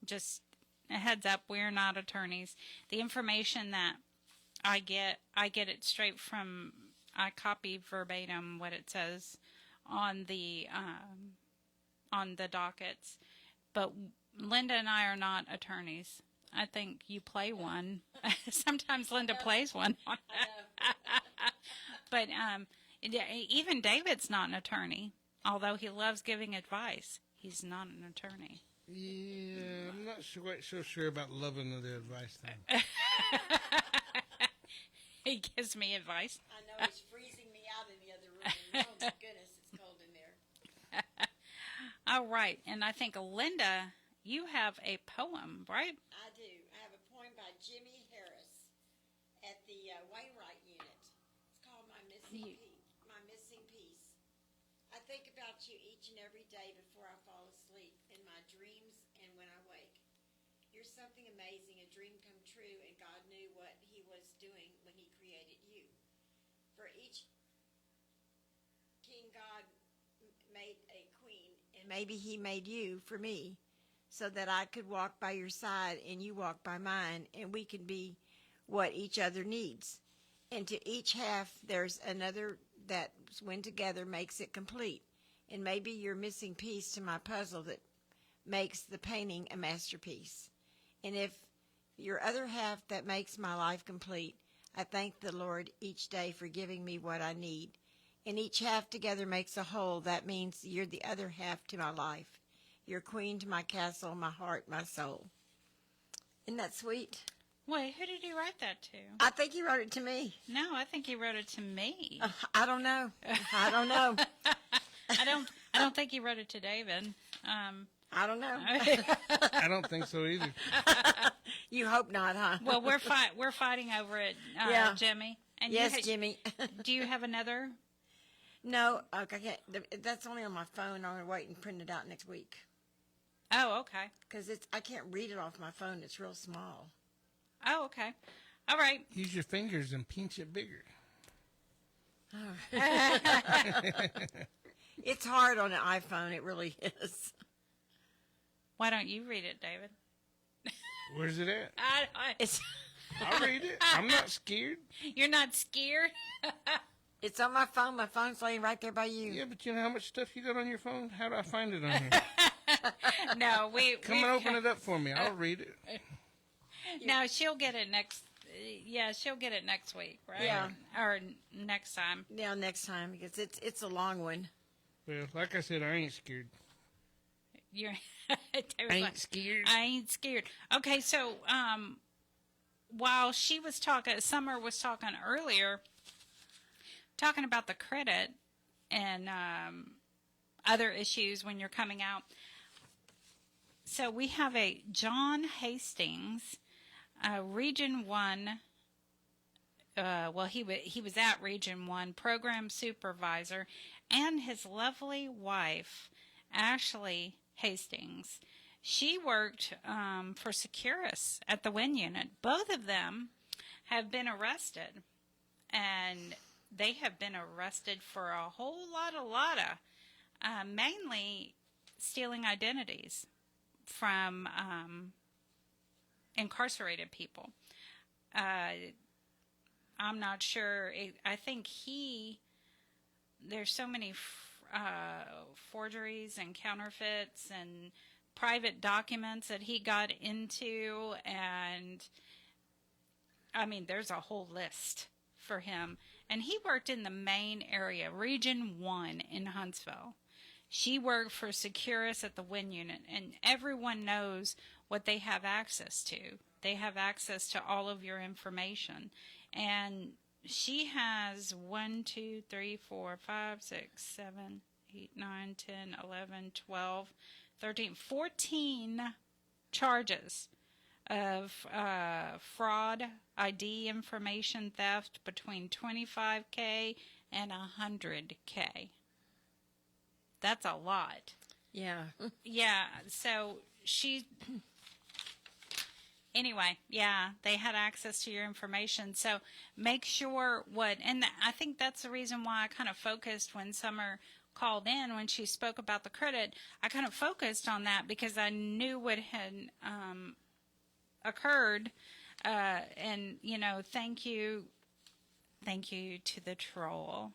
Just a heads up, we are not attorneys. The information that I get it straight from, I copy verbatim what it says on the dockets. But Linda and I are not attorneys. I think you play one. Sometimes Linda plays one. But even David's not an attorney, although he loves giving advice. He's not an attorney. Yeah, I'm not quite so sure about loving the advice thing. He gives me advice. I know he's freezing me out in the other room. Oh my goodness, it's cold in there. All right, and I think Linda, you have a poem, right? I do. I have a poem by Jimmy Harris at the Wainwright unit. It's called My Missing Piece. I think about you each and every day before I fall asleep, in my dreams and when I wake. You're something amazing, a dream come true, and God knew what he was doing when he created you. For each king, God made a queen, and maybe he made you for me, so that I could walk by your side and you walk by mine, and we can be what each other needs. And to each half, there's another that, when together, makes it complete. And maybe you're missing piece to my puzzle that makes the painting a masterpiece. And if your other half that makes my life complete, I thank the Lord each day for giving me what I need. And each half together makes a whole. That means you're the other half to my life. You're queen to my castle, my heart, my soul. Isn't that sweet? Wait, who did he write that to? I think he wrote it to me. No, I think he wrote it to me. I don't know. I don't know. I don't think he wrote it to David. I don't know. I don't think so either. You hope not, huh? Well, we're fighting over it, yeah. Jimmy. And yes, Jimmy. Do you have another? No, okay. That's only on my phone. I'm going to wait and print it out next week. Oh, okay. Because I can't read it off my phone. It's real small. Oh, okay. All right. Use your fingers and pinch it bigger. Oh. It's hard on an iPhone. It really is. Why don't you read it, David? Where's it at? It's. I'll read it. I'm not scared. You're not scared? It's on my phone. My phone's laying right there by you. Yeah, but you know how much stuff you got on your phone? How do I find it on here? No, Come and open it up for me. I'll read it. No, she'll get it next. Yeah, she'll get it next week, right? Yeah, or next time. Yeah, next time, because it's a long one. Well, like I said, I ain't scared. You're. I ain't scared. I ain't scared. Okay, so while she was talking, Sommer was talking earlier, talking about the credit and other issues when you're coming out. So we have a John Hastings, Region 1. He was at Region 1 program supervisor, and his lovely wife, Ashley Hastings. She worked for Securus at the WIN unit. Both of them have been arrested, and they have been arrested for a whole lot of, mainly stealing identities from incarcerated people. I'm not sure. I think there's so many forgeries and counterfeits and private documents that he got into, and I mean, there's a whole list for him. And he worked in the main area, Region 1 in Huntsville. She worked for Securus at the WIN unit, and everyone knows what they have access to. They have access to all of your information. And she has 1, 2, 3, 4, 5, 6, 7, 8, 9, 10, 11, 12, 13, 14 charges of fraud, ID information theft between $25K and $100K. That's a lot. Yeah. Yeah, so anyway, yeah, they had access to your information. So make sure and I think that's the reason why I kind of focused when Sommer called in, when she spoke about the credit, I kind of focused on that because I knew what had occurred. And, thank you to the troll.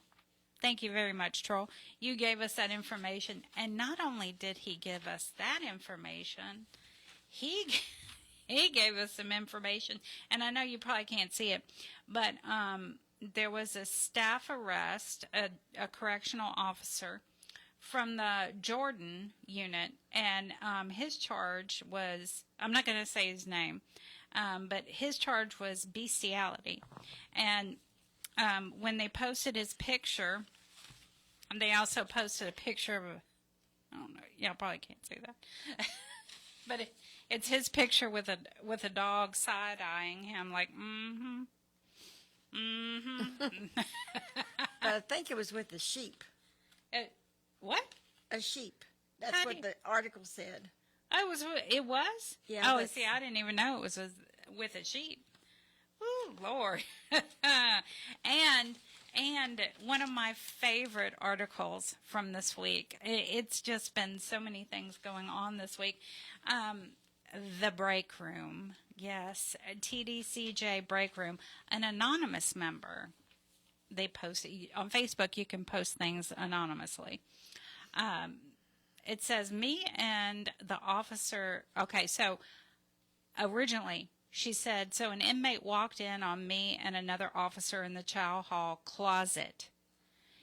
Thank you very much, troll. You gave us that information. And not only did he give us that information, he gave us some information. And I know you probably can't see it, but there was a staff arrest, a correctional officer from the Jordan unit, and his charge was, I'm not going to say his name, but his charge was bestiality. And when they posted his picture, they also posted a picture of I don't know, y'all probably can't see that, but it's his picture with a dog side-eyeing him like, I think it was with a sheep. What? A sheep. That's what the article said. Oh, it was? Yeah. Oh, see, I didn't even know it was with a sheep. Ooh, Lord. And one of my favorite articles from this week, it's just been so many things going on this week. The break room. Yes, TDCJ break room. An anonymous member. They post on Facebook. You can post things anonymously. It says, me and the officer. Okay, so originally she said, so an inmate walked in on me and another officer in the chow hall closet.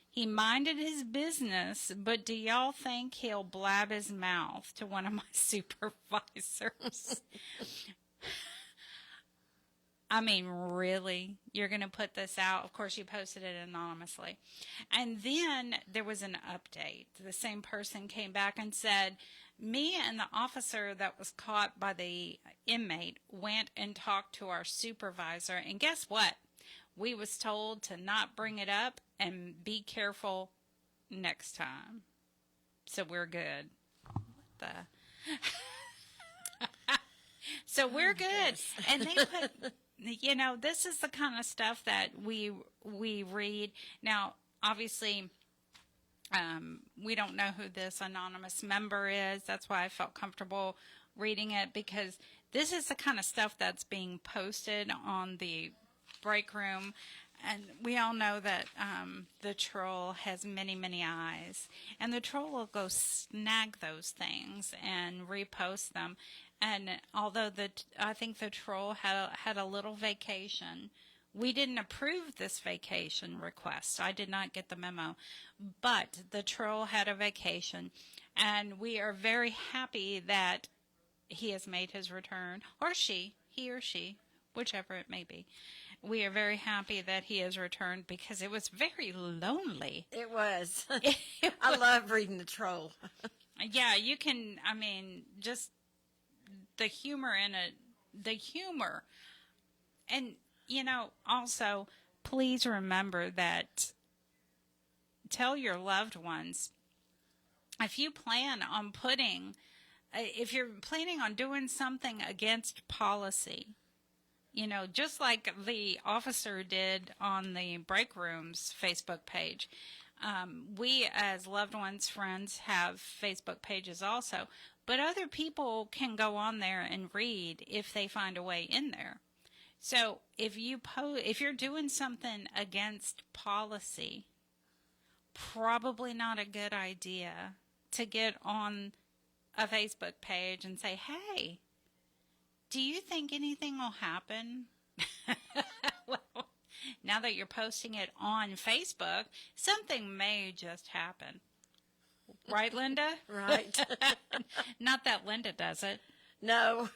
He minded his business, but do y'all think he'll blab his mouth to one of my supervisors? I mean, really? You're going to put this out? Of course, you posted it anonymously. And then there was an update. The same person came back and said, me and the officer that was caught by the inmate went and talked to our supervisor. And guess what? We was told to not bring it up and be careful next time. So we're good. So we're good. And they put... this is the kind of stuff that we read. Now, obviously, we don't know who this anonymous member is. That's why I felt comfortable reading it, because this is the kind of stuff that's being posted on the break room. And we all know that the troll has many, many eyes. And the troll will go snag those things and repost them. And although I think the troll had a little vacation, we didn't approve this vacation request. I did not get the memo. But the troll had a vacation. And we are very happy that he has made his return. Or she, he or she, whichever it may be. We are very happy that he has returned because it was very lonely. It was. I love reading the troll. Yeah, you can, I mean, just the humor in it, the humor. And, you know, also, please remember that tell your loved ones, if you plan on if you're planning on doing something against policy, you know, just like the officer did on the break room's Facebook page, we as loved ones, friends, have Facebook pages also, but other people can go on there and read if they find a way in there. So if you're doing something against policy, probably not a good idea to get on a Facebook page and say, hey, do you think anything will happen? Well, now that you're posting it on Facebook, something may just happen. Right, Linda? Right. Not that Linda does it. No.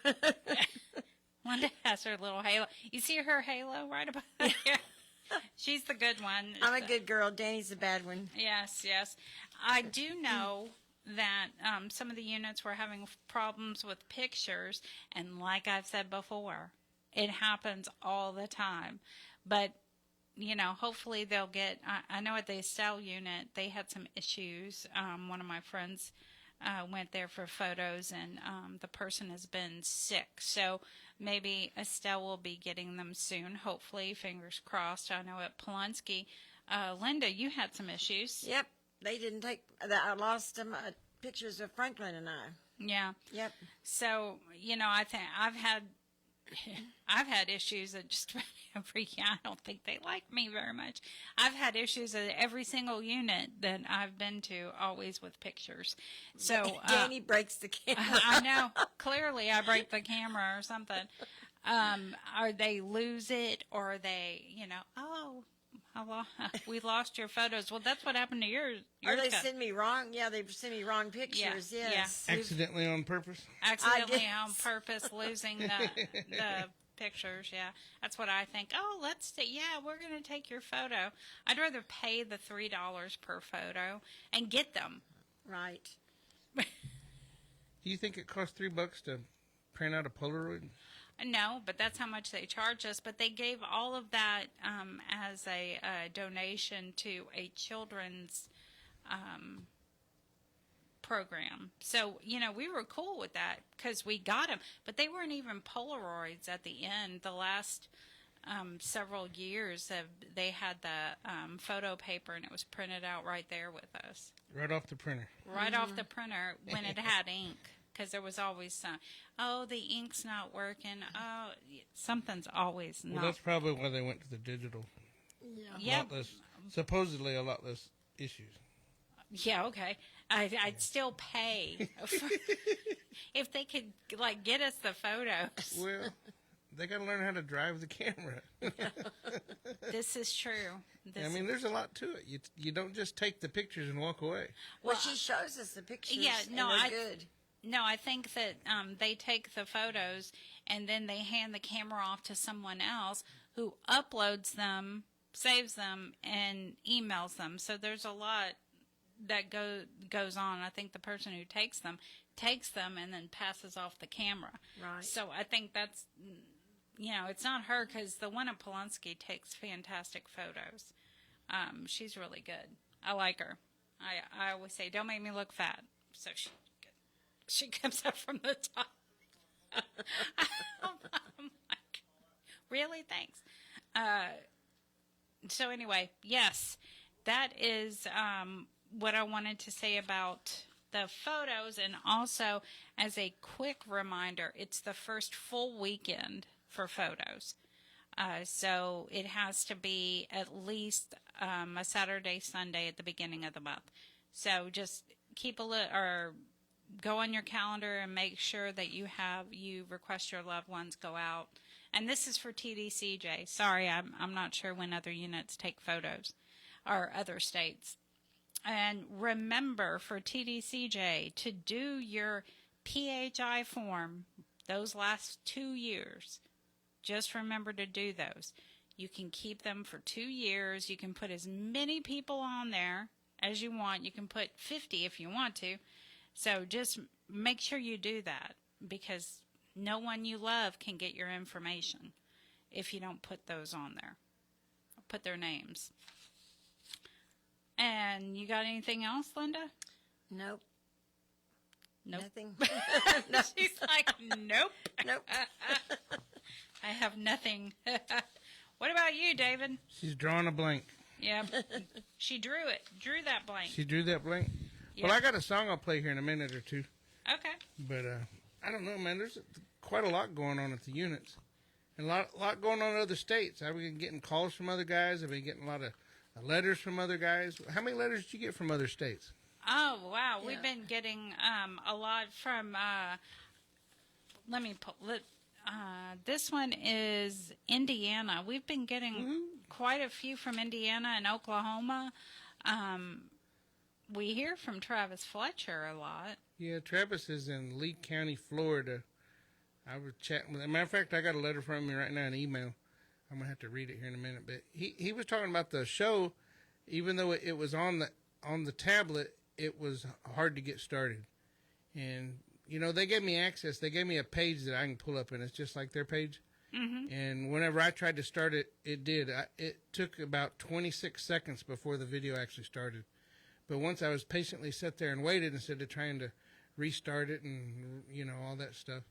Linda has her little halo. You see her halo right about here? She's the good one. I'm a good girl. Dani's the bad one. Yes, yes. I do know that some of the units were having problems with pictures, and like I've said before, it happens all the time. But, you know, hopefully they'll get, I know at the Estelle unit, they had some issues. One of my friends went there for photos, and the person has been sick. So maybe Estelle will be getting them soon, hopefully, fingers crossed. I know at Polonsky, Linda, you had some issues. Yep. They didn't take, I lost them pictures of Franklin and I. Yeah. Yep. So, you know, I think I've had issues at just about every, I don't think they like me very much. I've had issues at every single unit that I've been to, always with pictures. So Dani breaks the camera. I know. Clearly I break the camera or something. Or they lose it, or they, you know, we lost your photos. Well, that's what happened to yours. Or they send me wrong. Yeah, they send me wrong pictures. Yeah, yes. yeah. Accidentally on purpose? Accidentally on purpose, losing the pictures. Yeah, that's what I think. Oh, we're going to take your photo. I'd rather pay the $3 per photo and get them. Right. Do you think it costs $3 to print out a Polaroid? No, but that's how much they charge us. But they gave all of that as a donation to a children's program. So, you know, we were cool with that because we got them. But they weren't even Polaroids at the end. The last several years, they had the photo paper, and it was printed out right there with us. Right off the printer. Right off the printer when it had ink. Because there was always some, the ink's not working. Oh, something's always not. Well, that's probably why they went to the digital. Yeah. Supposedly a lot less issues. Yeah, okay. I'd still pay if they could, like, get us the photos. Well, they got to learn how to drive the camera. This is true. I mean, there's a lot to it. You don't just take the pictures and walk away. Well, she shows us the pictures. Yeah, no, and they're good. No, I think that they take the photos and then they hand the camera off to someone else who uploads them, saves them, and emails them. So there's a lot that goes on. I think the person who takes them and then passes off the camera. Right. So I think that's, you know, it's not her, because the one at Polonsky takes fantastic photos. She's really good. I like her. I always say, don't make me look fat. So she comes up from the top. I'm like, really? Thanks. So anyway, yes, that is what I wanted to say about the photos. And also, as a quick reminder, it's the first full weekend for photos. So it has to be at least a Saturday, Sunday at the beginning of the month. So just keep go on your calendar and make sure that you request your loved ones go out. And this is for TDCJ. Sorry, I'm not sure when other units take photos, or other states. And remember, for TDCJ, to do your PHI form those last 2 years, Just remember to do those. You can keep them for 2 years. You can put as many people on there as you want. You can put 50 if you want to. So just make sure you do that, because no one you love can get your information if you don't put those on there. Put their names. And you got anything else, Linda? Nope. Nothing. She's like, nope. Nope. I have nothing. What about you, David? She's drawing a blank. Yep. She drew that blank. She drew that blank? Yep. Well, I got a song I'll play here in a minute or two. Okay. But I don't know, man. There's quite a lot going on at the units. And a lot going on in other states. I've been getting calls from other guys. I've been getting a lot of letters from other guys. How many letters did you get from other states? Oh, wow. Yeah. We've been getting a lot from, let me pull, this one is Indiana. We've been getting quite a few from Indiana and Oklahoma. We hear from Travis Fletcher a lot. Yeah, Travis is in Lee County, Florida. I was chatting with him. As a matter of fact, I got a letter from him right now, an email. I'm going to have to read it here in a minute. But he was talking about the show. Even though it was on the tablet, it was hard to get started. And, you know, they gave me access. They gave me a page that I can pull up, and it's just like their page. Mm-hmm. And whenever I tried to start it, it did. It took about 26 seconds before the video actually started. But once I was patiently sat there and waited instead of trying to restart it and, you know, all that stuff,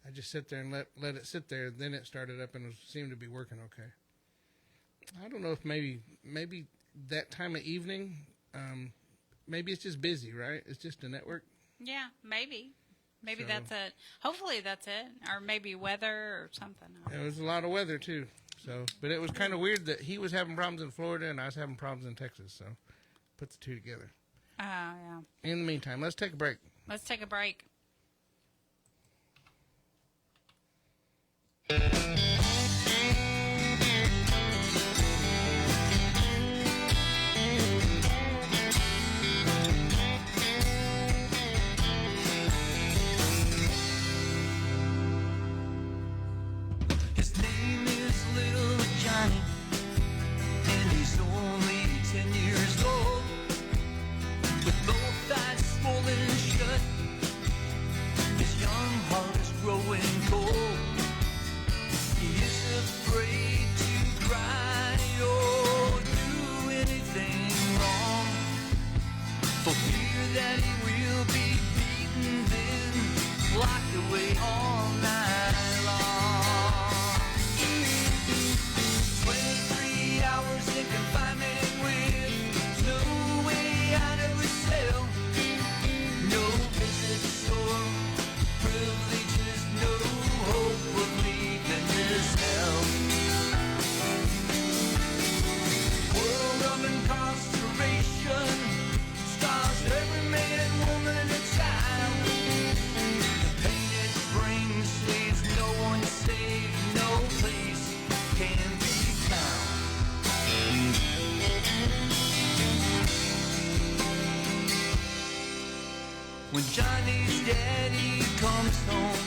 I just sit there and let it sit there. Then it started up and seemed to be working okay. I don't know if maybe that time of evening, maybe it's just busy, right? It's just a network. Yeah, maybe. Maybe that's it. Hopefully that's it. Or maybe weather or something. There was a lot of weather, too. So, but it was kind of weird that he was having problems in Florida and I was having problems in Texas. So, put the two together. Yeah. In the meantime, let's take a break. Let's take a break. His name is Little Johnny, and he's only 10 years old. With both eyes swollen shut, his young heart is growing cold. He is afraid to cry or do anything wrong, for fear that he will be beaten, then locked away all night long. 23 hours in confinement with no way out of his cell, no visits or privileges, no hope of leaving this hell. World of incarceration stars every man, woman, and child. The pain it brings leaves no one safe, no place can be found. When Johnny's daddy comes home,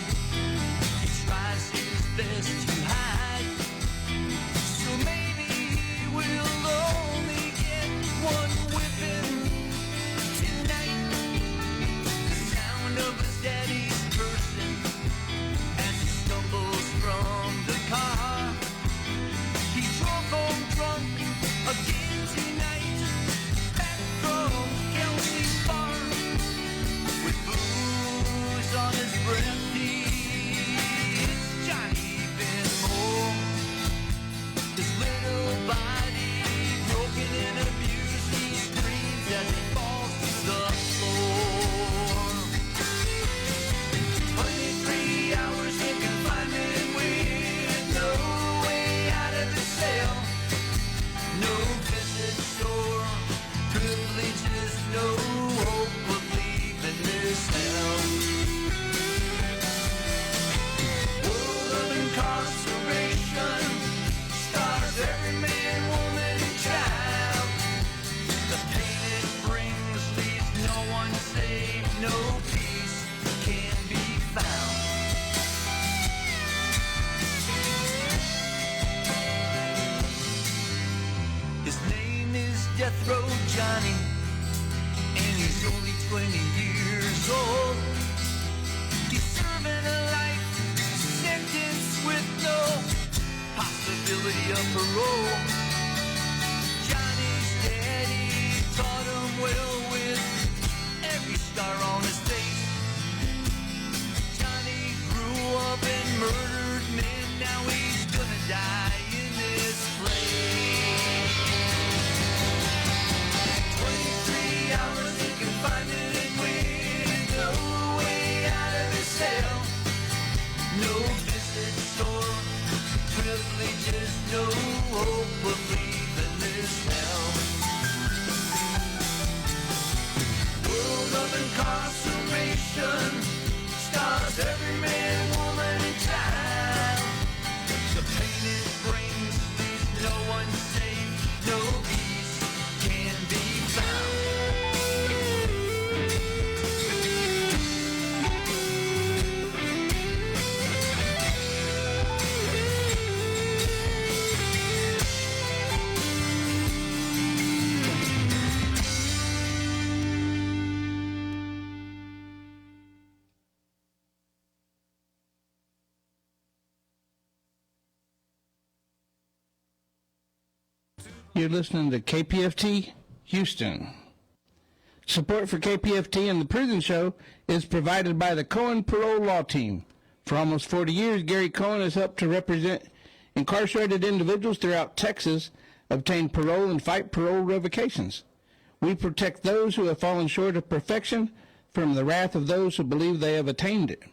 he tries his best to hide. So maybe he will only get one whipping tonight. The sound of his daddy's cursing as he stumbles from the car. He drove home drunk again tonight, back from Kelsey's farm. With booze on his breath, it's Johnny been road, Johnny, and he's only 20 years old. He's serving a life sentence with no possibility of parole. Johnny's daddy taught him well with every scar on his face. Johnny grew up and murdered men, now he's gonna die in this place. 23 hours in confinement with no way out of his cell. No visits or privileges, no hope of leaving this hell. World of incarceration stars every man, woman, and child. The pain it brings leaves no one safe, no peace can be found. You're listening to KPFT Houston. Support for KPFT and the Prison Show is provided by the Cohen Parole Law Team. For almost 40 years, Gary Cohen has helped to represent incarcerated individuals throughout Texas, obtain parole, and fight parole revocations. We protect those who have fallen short of perfection from the wrath of those who believe they have attained it.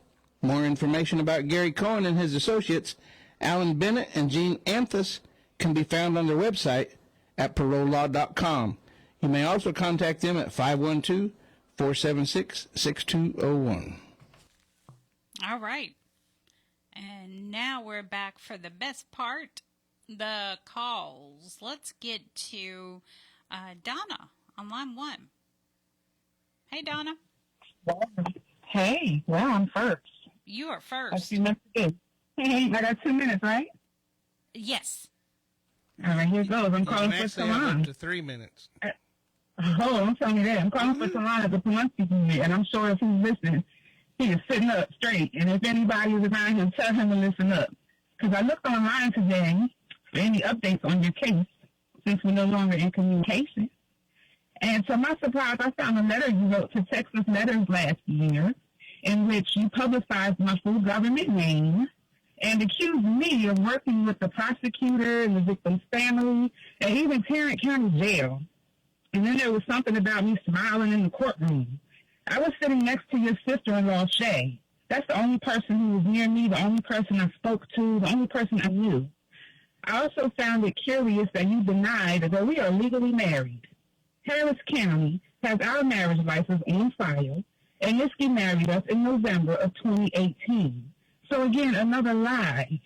More information about Gary Cohen and his associates, Alan Bennett and Gene Anthus, can be found on their website at parolelaw.com. You may also contact them at 512-476-6201. All right. And now we're back for the best part, the calls. Let's get to Donna on line 1. Hey, Donna. Hey, well, I'm first. You are first. I got 2 minutes, right? Yes. All right, here goes. I'm calling for Salon. Up to 3 minutes. I'm telling you that. I'm calling for Salon at the Palenque unit, and I'm sure if he's listening, he is sitting up straight. And if anybody is around him, tell him to listen up. Because I looked online today for any updates on your case, since we're no longer in communication. And to my surprise, I found a letter you wrote to Texas Letters last year, in which you publicized my full government name and accused me of working with the prosecutor and the victim's family and even Tarrant County Jail. And then there was something about me smiling in the courtroom. I was sitting next to your sister-in-law, Shay. That's the only person who was near me, the only person I spoke to, the only person I knew. I also found it curious that you denied that we are legally married. Harris County has our marriage license on file, and Nisky married us in November of 2018. So again, another lie.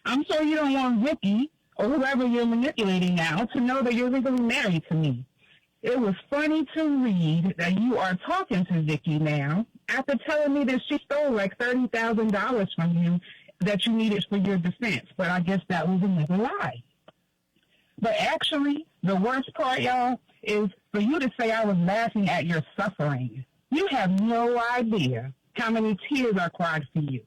I'm sure you don't want Vicky, or whoever you're manipulating now, to know that you're legally married to me. It was funny to read that you are talking to Vicky now after telling me that she stole like $30,000 from you that you needed for your defense. But I guess that was another lie. But actually, the worst part, y'all, is for you to say I was laughing at your suffering. You have no idea how many tears I cried for you.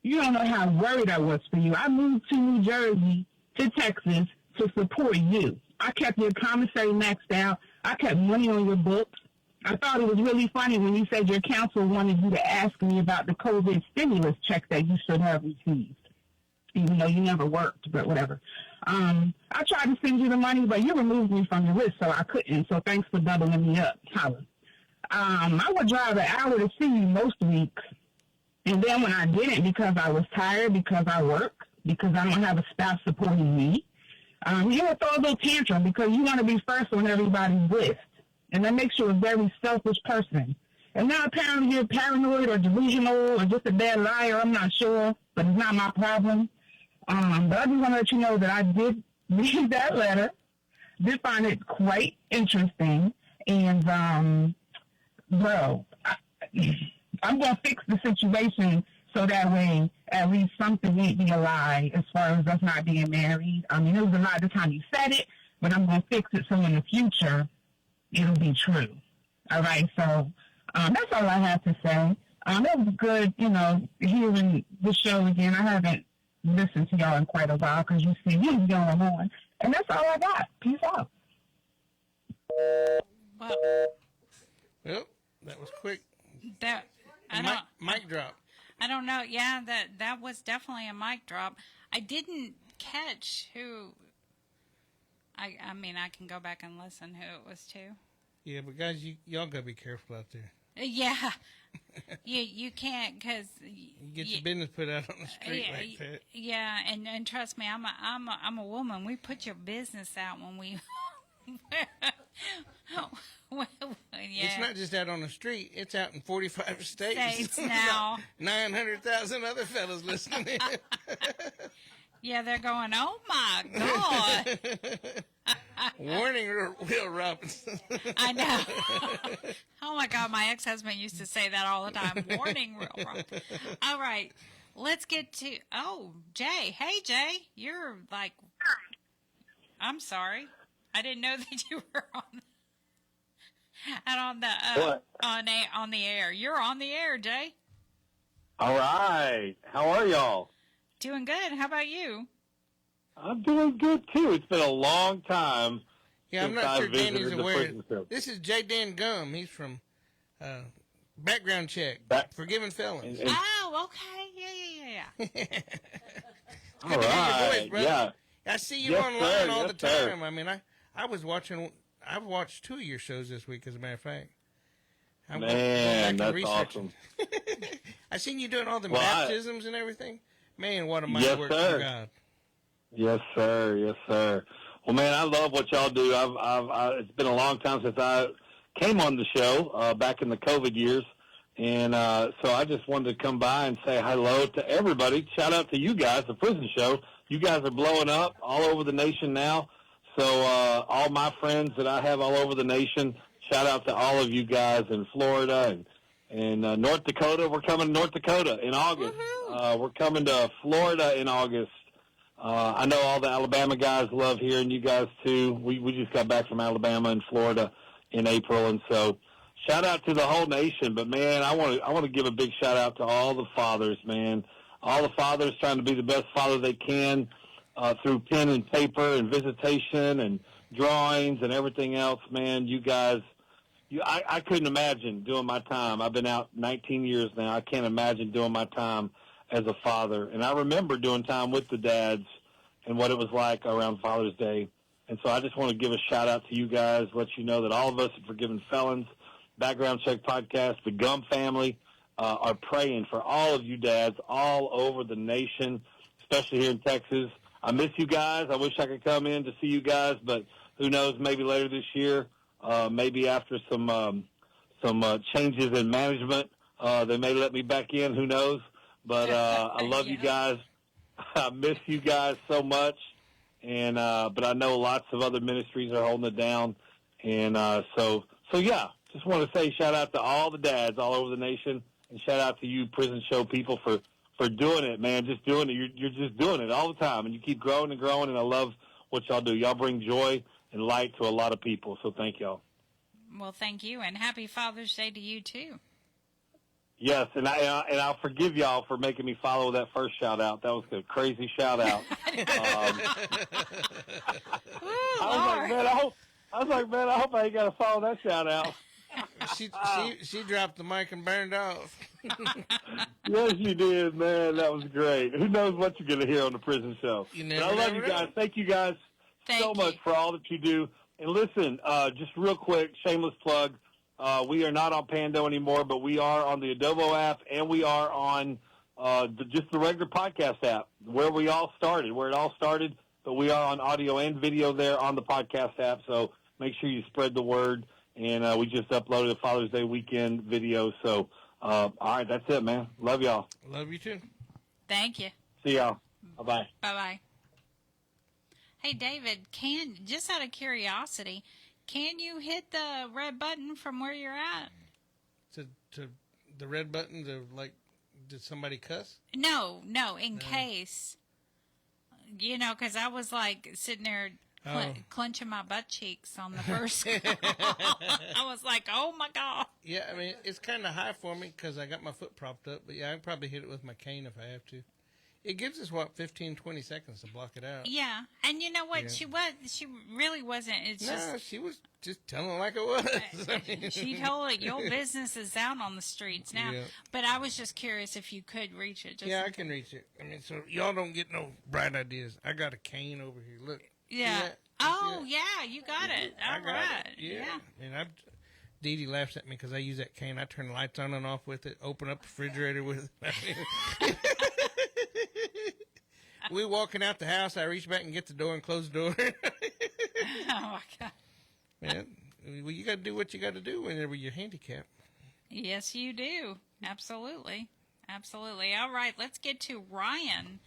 You don't know how worried I was for you. I moved to New Jersey, to Texas, to support you. I kept your commissary maxed out. I kept money on your books. I thought it was really funny when you said your counsel wanted you to ask me about the COVID stimulus check that you should have received, even though you never worked, but whatever. I tried to send you the money, but you removed me from the list, so I couldn't. So thanks for doubling me up, Holla. I would drive an hour to see you most weeks. And then when I didn't, because I was tired, because I work, because I don't have a spouse supporting me, you would throw a little tantrum because you want to be first on everybody's list. And that makes you a very selfish person. And now apparently you're paranoid or delusional or just a bad liar. I'm not sure, but it's not my problem. But I just want to let you know that I did read that letter, did find it quite interesting. And, bro, I'm going to fix the situation so that way at least something won't be a lie as far as us not being married. I mean, it was a lie at the time you said it, but I'm going to fix it so in the future it'll be true. All right, so that's all I have to say. It was good, hearing the show again. I haven't listened to y'all in quite a while because you see me going on. And that's all I got. Peace out. Well, that was quick. Mic drop. I don't know. Yeah, that was definitely a mic drop. I didn't catch who. I mean, I can go back and listen who it was to. Yeah, but guys, y'all gotta be careful out there. Yeah, you can't because you get your business put out on the street like that. Yeah, and trust me, I'm a woman. We put your business out when we. Yeah. It's not just out on the street; it's out in 45 states now. 900,000 other fellas listening in. Yeah, they're going, oh my God. Warning, Will Robinson. I know. Oh my God, my ex-husband used to say that all the time. Warning, Will Robinson. All right, let's get to, Jay. Hey, Jay, you're like, I'm sorry. I didn't know that you were on the air. You're on the air, Jay. All right. How are y'all? Doing good. How about you? I'm doing good, too. It's been a long time. Yeah, I'm not sure Danny's aware. This is J. Dan Gum. He's from Background Check, Forgiven Felons. Oh, okay. Yeah. All right. Voice, yeah. I see you online all the time. I mean, I've watched 2 of your shows this week, as a matter of fact. Man, that's awesome. I seen you doing all the baptisms and everything. Man, what a mighty work for God. Yes, sir. Yes, sir. Well, man, I love what y'all do. It's been a long time since I came on the show back in the COVID years. And so I just wanted to come by and say hello to everybody. Shout out to you guys, the Prison Show. You guys are blowing up all over the nation now. So all my friends that I have all over the nation, shout out to all of you guys in Florida and North Dakota. We're coming to North Dakota in August. We're coming to Florida in August. I know all the Alabama guys love hearing you guys, too. We just got back from Alabama and Florida in April, and so shout out to the whole nation. But, man, I want to give a big shout-out to all the fathers, man. All the fathers trying to be the best father they can through pen and paper and visitation and drawings and everything else, man. You guys, I couldn't imagine doing my time. I've been out 19 years now. I can't imagine doing my time as a father. And I remember doing time with the dads and what it was like around Father's Day. And so I just want to give a shout-out to you guys, let you know that all of us at Forgiven Felons, Background Check Podcast, the Gum family, are praying for all of you dads all over the nation, especially here in Texas. I miss you guys. I wish I could come in to see you guys, but who knows, maybe later this year, maybe after some changes in management, they may let me back in, who knows. But I love you guys. I miss you guys so much. And but I know lots of other ministries are holding it down. And so yeah, just want to say shout out to all the dads all over the nation, and shout out to you Prison Show people for doing it, man. Just doing it. You're just doing it all the time, and you keep growing and growing, and I love what y'all do. Y'all bring joy and light to a lot of people, so thank y'all. Well, thank you, and happy Father's Day to you, too. Yes, and I'll forgive y'all for making me follow that first shout-out. That was a crazy shout-out. I was like, man, I hope I ain't got to follow that shout-out. She dropped the mic and burned off. Yes, you did, man. That was great. Who knows what you're going to hear on the Prison Show. But I love you guys. Thank you guys so much for all that you do. And listen, just real quick, shameless plug. We are not on Pando anymore, but we are on the Edovo app, and we are on just the regular podcast app, where it all started. But we are on audio and video there on the podcast app, so make sure you spread the word. And we just uploaded a Father's Day weekend video. So, all right, that's it, man. Love y'all. Love you, too. Thank you. See y'all. Bye-bye. Bye-bye. Hey, David, just out of curiosity, can you hit the red button from where you're at? To the red button did somebody cuss? No, in case. Because I was like sitting there clenching my butt cheeks on the first call. I was like, oh, my God. Yeah, I mean, it's kind of high for me because I got my foot propped up. But, yeah, I can probably hit it with my cane if I have to. It gives us, 15, 20 seconds to block it out. Yeah, and you know what? Yeah. She really wasn't. She was just telling it like it was. She told it, your business is out on the streets now. Yeah. But I was just curious if you could reach it. I can reach it. I mean, so y'all don't get no bright ideas. I got a cane over here. Look. Yeah. Oh, yeah, you got it. All right. Yeah. And Dee Dee laughs at me because I use that cane. I turn the lights on and off with it, open up the refrigerator with it. We walking out the house, I reach back and get the door and close the door. Oh, my God. Man, well, you got to do what you got to do whenever you're handicapped. Yes, you do. Absolutely. Absolutely. All right, let's get to Ryan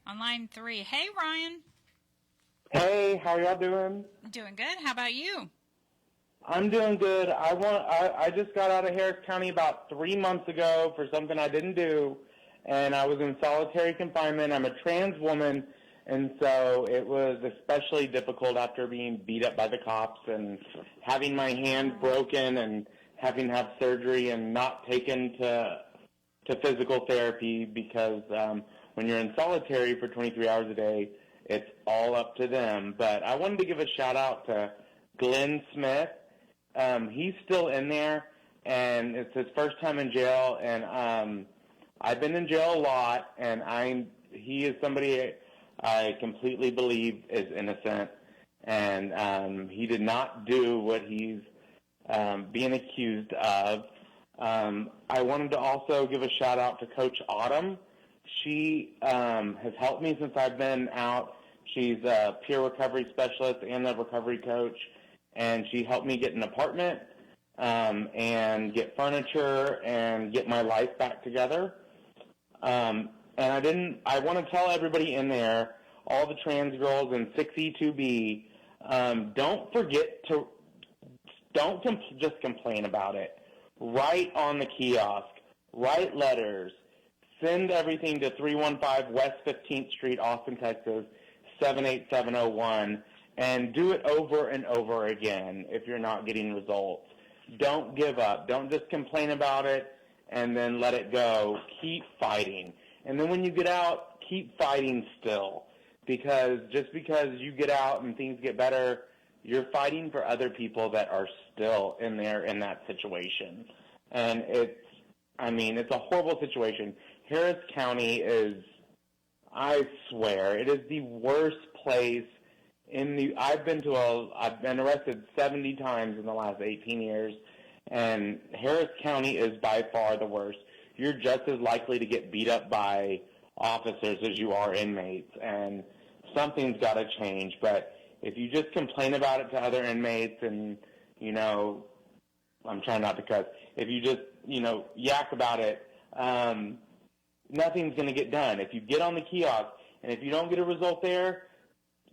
on line 3. Hey, Ryan. Hey, how y'all doing? Doing good. How about you? I'm doing good. I just got out of Harris County about 3 months ago for something I didn't do, and I was in solitary confinement. I'm a trans woman, and so it was especially difficult after being beat up by the cops and having my hand broken and having to have surgery and not taken to physical therapy because when you're in solitary for 23 hours a day, it's all up to them. But I wanted to give a shout-out to Glenn Smith. He's still in there, and it's his first time in jail, and I've been in jail a lot, and he is somebody I completely believe is innocent, and he did not do what he's being accused of. I wanted to also give a shout-out to Coach Autumn. She has helped me since I've been out. She's a peer recovery specialist and a recovery coach, and she helped me get an apartment and get furniture and get my life back together. And I want to tell everybody in there, all the trans girls in 6E2B, don't forget to, just complain about it. Write on the kiosk, write letters, send everything to 315 West 15th Street, Austin, Texas, 78701, and do it over and over again if you're not getting results. Don't give up. Don't just complain about it and then let it go. Keep fighting. And then when you get out, keep fighting still. Because just because you get out and things get better, you're fighting for other people that are still in there in that situation. And it's a horrible situation. Harris County is, I swear, it is the worst place I've been arrested 70 times in the last 18 years, and Harris County is by far the worst. You're just as likely to get beat up by officers as you are inmates, and something's got to change. But if you just complain about it to other inmates and, I'm trying not to cuss, if you just, yak about it, nothing's going to get done. If you get on the kiosk and if you don't get a result there,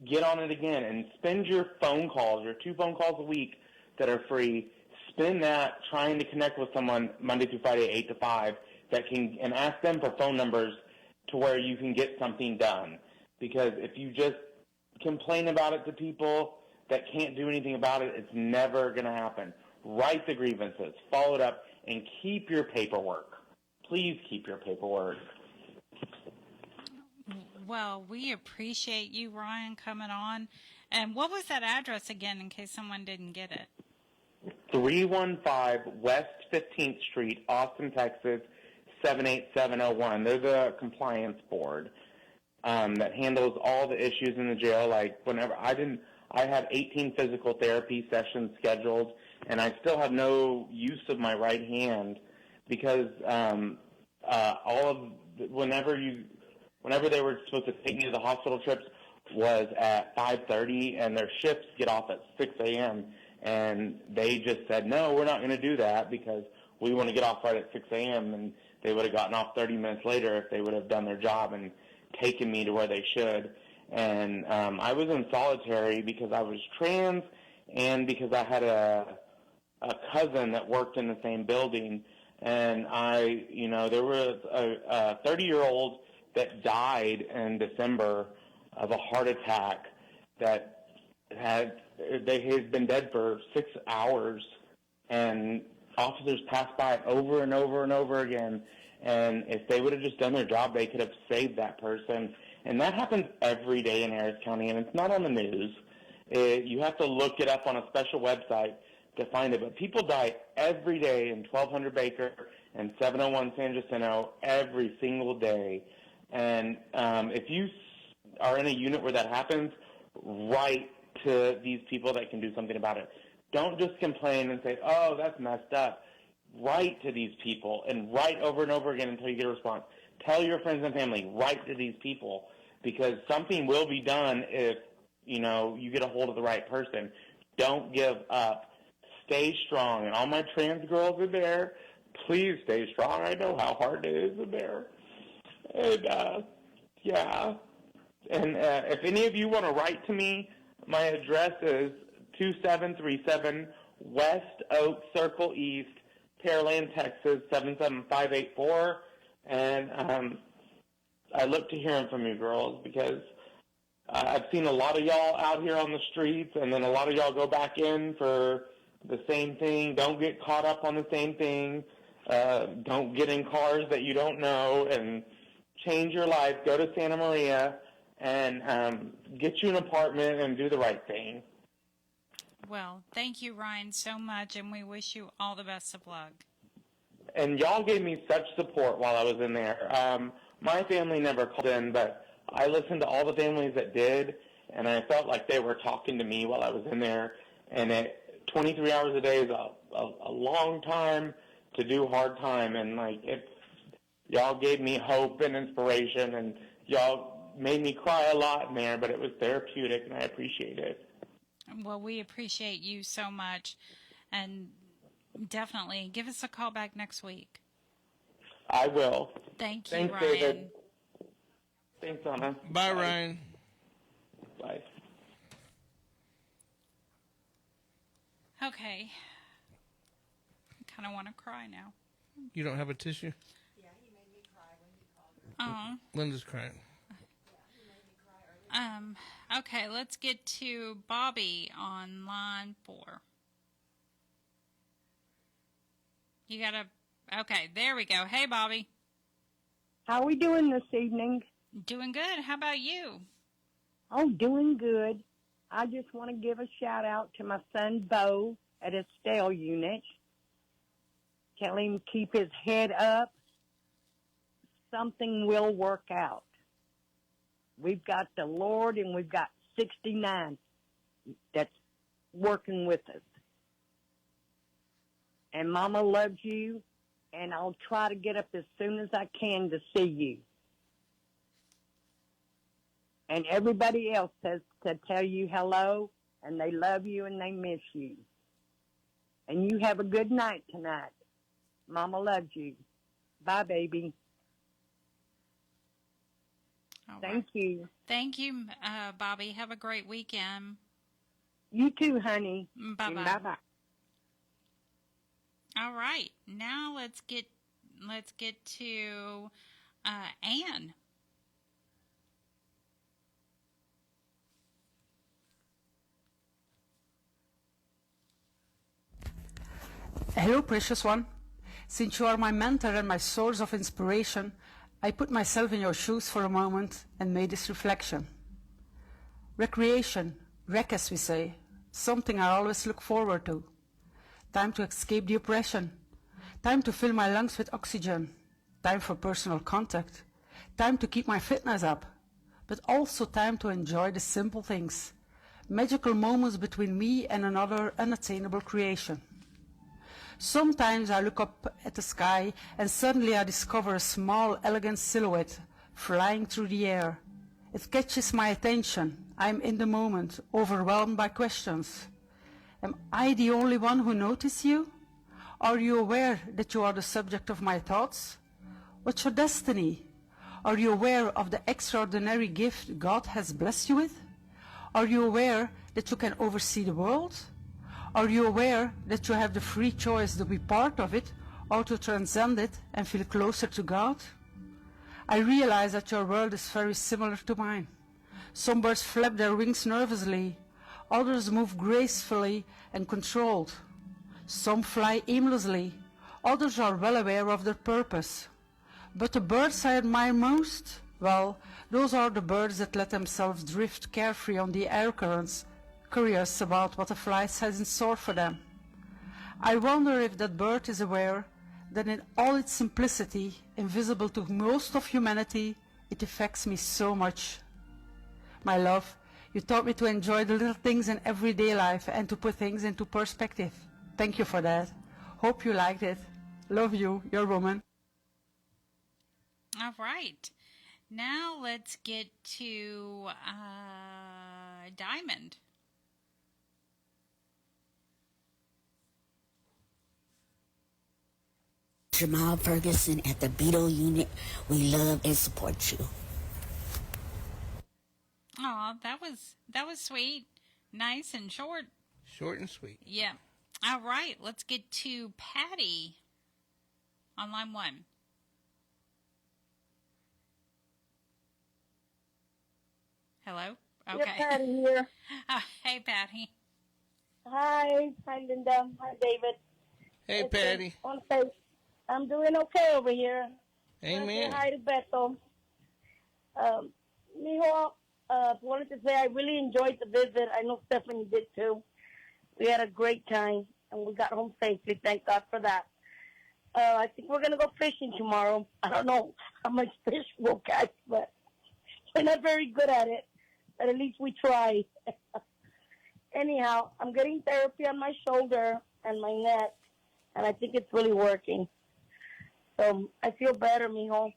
get on it again and spend your phone calls, your 2 phone calls a week that are free. Spend that trying to connect with someone Monday through Friday, 8 to 5, and ask them for phone numbers to where you can get something done. Because if you just complain about it to people that can't do anything about it, it's never going to happen. Write the grievances, follow it up, and keep your paperwork. Please keep your paperwork. Well, we appreciate you, Ryan, coming on. And what was that address again in case someone didn't get it? 315 West 15th Street, Austin, Texas, 78701. They're the compliance board that handles all the issues in the jail. Like whenever I have 18 physical therapy sessions scheduled, and I still have no use of my right hand because whenever they were supposed to take me to the hospital trips was at 5:30, and their shifts get off at 6 a.m., and they just said, no, we're not going to do that because we want to get off right at 6 a.m., and they would have gotten off 30 minutes later if they would have done their job and taken me to where they should. And I was in solitary because I was trans and because I had a cousin that worked in the same building, and there was a 30-year-old that died in December of a heart attack that had been dead for 6 hours, and officers passed by it over and over and over again. And if they would have just done their job, they could have saved that person. And that happens every day in Harris County, and it's not on the news. You have to look it up on a special website to find it. But people die every day in 1200 Baker and 701 San Jacinto every single day. And if you are in a unit where that happens, write to these people that can do something about it. Don't just complain and say, oh, that's messed up. Write to these people, and write over and over again until you get a response. Tell your friends and family, write to these people, because something will be done if, you get a hold of the right person. Don't give up. Stay strong. And all my trans girls are there. Please stay strong. I know how hard it is to bear. And, yeah. And if any of you want to write to me, my address is 2737 West Oak Circle East, Pearland, Texas, 77584. And I look to hearing from you girls, because I've seen a lot of y'all out here on the streets, and then a lot of y'all go back in for the same thing. Don't get caught up on the same thing. Don't get in cars that you don't know, and change your life. Go to Santa Maria and get you an apartment and do the right thing. Well, thank you, Ryan, so much, and we wish you all the best of luck. And y'all gave me such support while I was in there. My family never called in, but I listened to all the families that did, and I felt like they were talking to me while I was in there. And 23 hours a day is a long time to do hard time, and y'all gave me hope and inspiration, and y'all made me cry a lot in there, but it was therapeutic, and I appreciate it. Well, we appreciate you so much, and definitely give us a call back next week. I will. Thanks, Ryan. David. Thanks, Anna. Bye, Ryan. Bye. Okay. I kind of want to cry now. You don't have a tissue? Yeah, he made me cry when he called her. Linda's crying. Okay, let's get to Bobby on line 4. You gotta, okay, there we go. Hey, Bobby. How are we doing this evening? Doing good. How about you? Oh, doing good. I just want to give a shout out to my son, Bo, at Estelle unit. Tell him to keep his head up. Something will work out. We've got the Lord, and we've got 69 that's working with us. And Mama loves you, and I'll try to get up as soon as I can to see you. And everybody else says to tell you hello, and they love you and they miss you. And you have a good night tonight. Mama loves you. Bye, baby. Thank you. Thank you, Bobby. Have a great weekend. You too, honey. Bye-bye. Bye-bye. All right. Now let's get to Anne. Hello, precious one. Since you are my mentor and my source of inspiration, I put myself in your shoes for a moment and made this reflection. Recreation, rec as we say, something I always look forward to. Time to escape the oppression. Time to fill my lungs with oxygen. Time for personal contact. Time to keep my fitness up. But also time to enjoy the simple things. Magical moments between me and another unattainable creation. Sometimes I look up at the sky and suddenly I discover a small, elegant silhouette flying through the air. It catches my attention. I'm in the moment, overwhelmed by questions. Am I the only one who notices you? Are you aware that you are the subject of my thoughts? What's your destiny? Are you aware of the extraordinary gift God has blessed you with? Are you aware that you can oversee the world? Are you aware that you have the free choice to be part of it or to transcend it and feel closer to God? I realize that your world is very similar to mine. Some birds flap their wings nervously. Others move gracefully and controlled. Some fly aimlessly. Others are well aware of their purpose. But the birds I admire most, well, those are the birds that let themselves drift carefree on the air currents, curious about what the flight has in store for them. I wonder if that bird is aware that in all its simplicity, invisible to most of humanity, it affects me so much. My love, you taught me to enjoy the little things in everyday life and to put things into perspective. Thank you for that. Hope you liked it. Love you, your woman. All right. Now let's get to Diamond. Jamal Ferguson at the Beetle Unit. We love and support you. Oh, that was sweet. Nice and short. Short and sweet. Yeah. All right. Let's get to Patty on line 1. Hello? Okay. Yeah, Patty here. Hey, Patty. Hi, Linda. Hi, David. Hey, Patty. I'm doing okay over here. Amen. Hi to Beto. Mijo, wanted to say I really enjoyed the visit. I know Stephanie did too. We had a great time, and we got home safely. Thank God for that. I think we're going to go fishing tomorrow. I don't know how much fish we'll catch, but we're not very good at it. But at least we try. Anyhow, I'm getting therapy on my shoulder and my neck, and I think it's really working. So I feel better, mijo.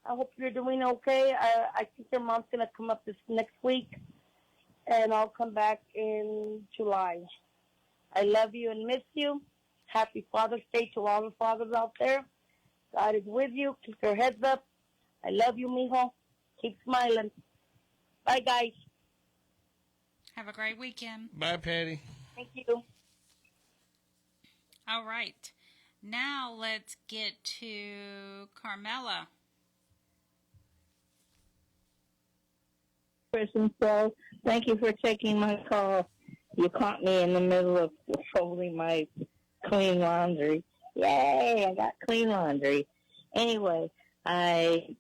I hope you're doing okay. I think your mom's going to come up this next week, and I'll come back in July. I love you and miss you. Happy Father's Day to all the fathers out there. God is with you. Keep your heads up. I love you, mijo. Keep smiling. Bye, guys. Have a great weekend. Bye, Patty. Thank you. All right. Now let's get to Carmela. So thank you for taking my call. You caught me in the middle of folding my clean laundry. Yay, I got clean laundry. Anyway, I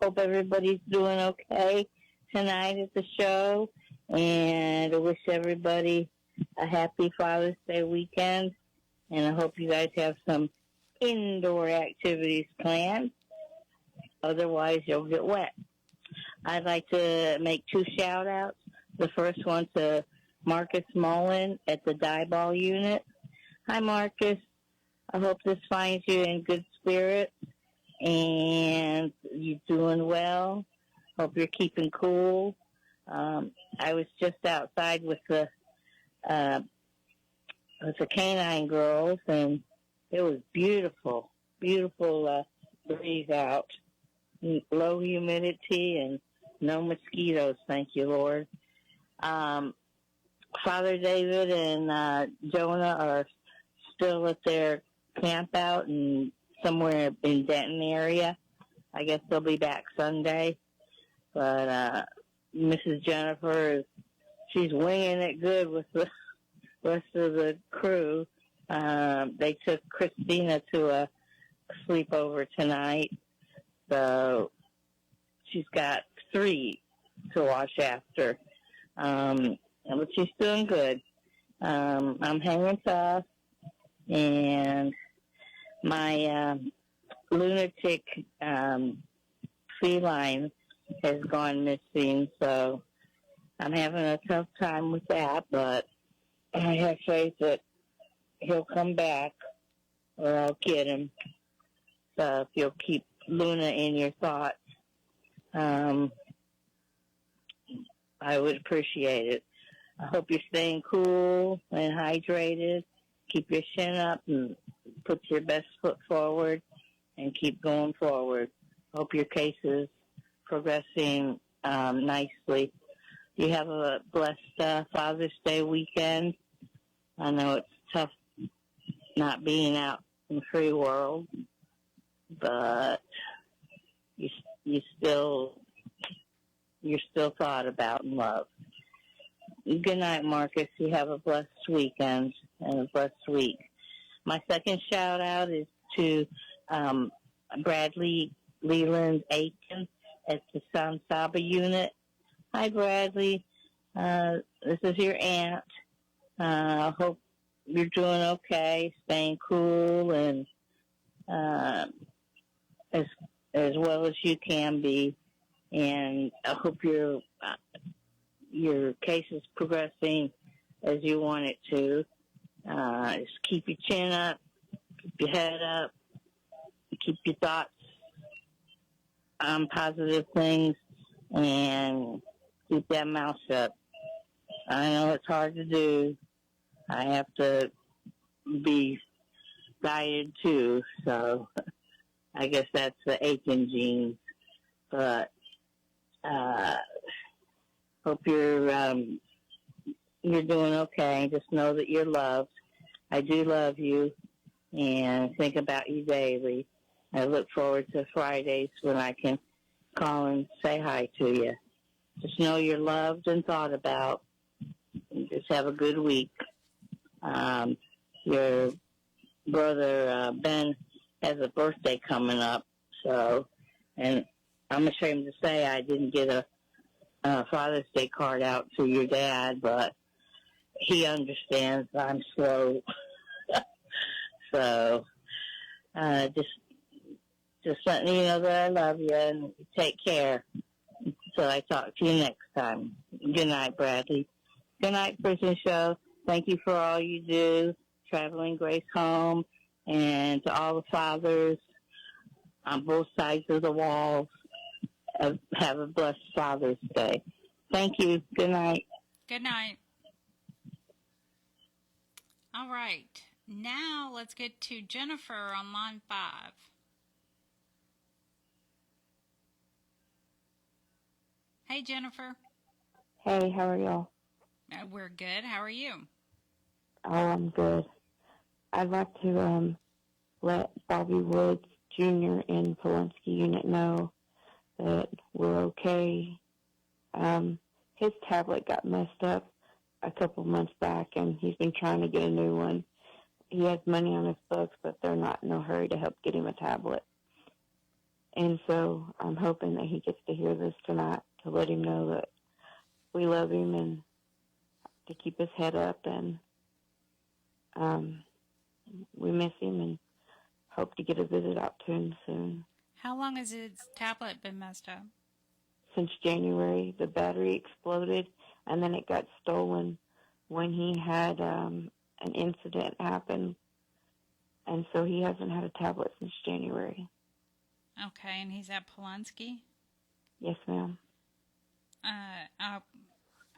hope everybody's doing okay tonight at the show, and I wish everybody a happy Father's Day weekend, and I hope you guys have some indoor activities planned. Otherwise, you'll get wet. I'd like to make 2 shout-outs. The first one to Marcus Mullen at the Die Ball Unit. Hi, Marcus. I hope this finds you in good spirits and you're doing well. Hope you're keeping cool. I was just outside with the canine girls, and it was beautiful, beautiful breeze out. Low humidity and no mosquitoes, thank you, Lord. Father David and Jonah are still at their camp out and somewhere in Denton area. I guess they'll be back Sunday. But Mrs. Jennifer, she's winging it good with the rest of the crew. They took Christina to a sleepover tonight. So she's got 3 to watch after. But she's doing good. I'm hanging tough. And my lunatic feline has gone missing. So I'm having a tough time with that. But I have faith that he'll come back or I'll get him. So if you'll keep Luna in your thoughts, I would appreciate it. I hope you're staying cool and hydrated. Keep your chin up and put your best foot forward and keep going forward. Hope your case is progressing nicely. You have a blessed Father's Day weekend. I know it's tough not being out in the free world, but you're still thought about and loved. good night, Marcus. You have a blessed weekend and a blessed week. My second shout out is to Bradley Leland Aiken at the San Saba unit. Hi, Bradley. This is your aunt. I hope you're doing okay, staying cool and as well as you can be. And I hope your case is progressing as you want it to. Just keep your chin up, keep your head up, keep your thoughts on positive things, and keep that mouth shut. I know it's hard to do. I have to be guided too, so I guess that's the Aiken genes. But hope you're doing okay. Just know that you're loved. I do love you and think about you daily. I look forward to Fridays when I can call and say hi to you. Just know you're loved and thought about. And just have a good week. Your brother Ben has a birthday coming up, so, and I'm ashamed to say I didn't get a Father's Day card out to your dad, but he understands I'm slow. So, just letting you know that I love you and take care. So I talk to you next time. Good night, Bradley. Good night, Prison Show. Thank you for all you do, Traveling Grace Home, and to all the fathers on both sides of the walls. Have a blessed Father's Day. Thank you. Good night. Good night. All right. Now let's get to Jennifer on line 5. Hey, Jennifer. Hey, how are y'all? We're good. How are you? Oh, I'm good. I'd like to let Bobby Woods Jr. in Polensky Unit know that we're okay. His tablet got messed up a couple months back, and he's been trying to get a new one. He has money on his books, but they're not in a hurry to help get him a tablet. And so I'm hoping that he gets to hear this tonight to let him know that we love him and to keep his head up, and we miss him and hope to get a visit out to him soon. How long has his tablet been messed up? Since January. The battery exploded, and then it got stolen when he had an incident happen, and so he hasn't had a tablet since January. Okay, and he's at Polensky? Yes, ma'am.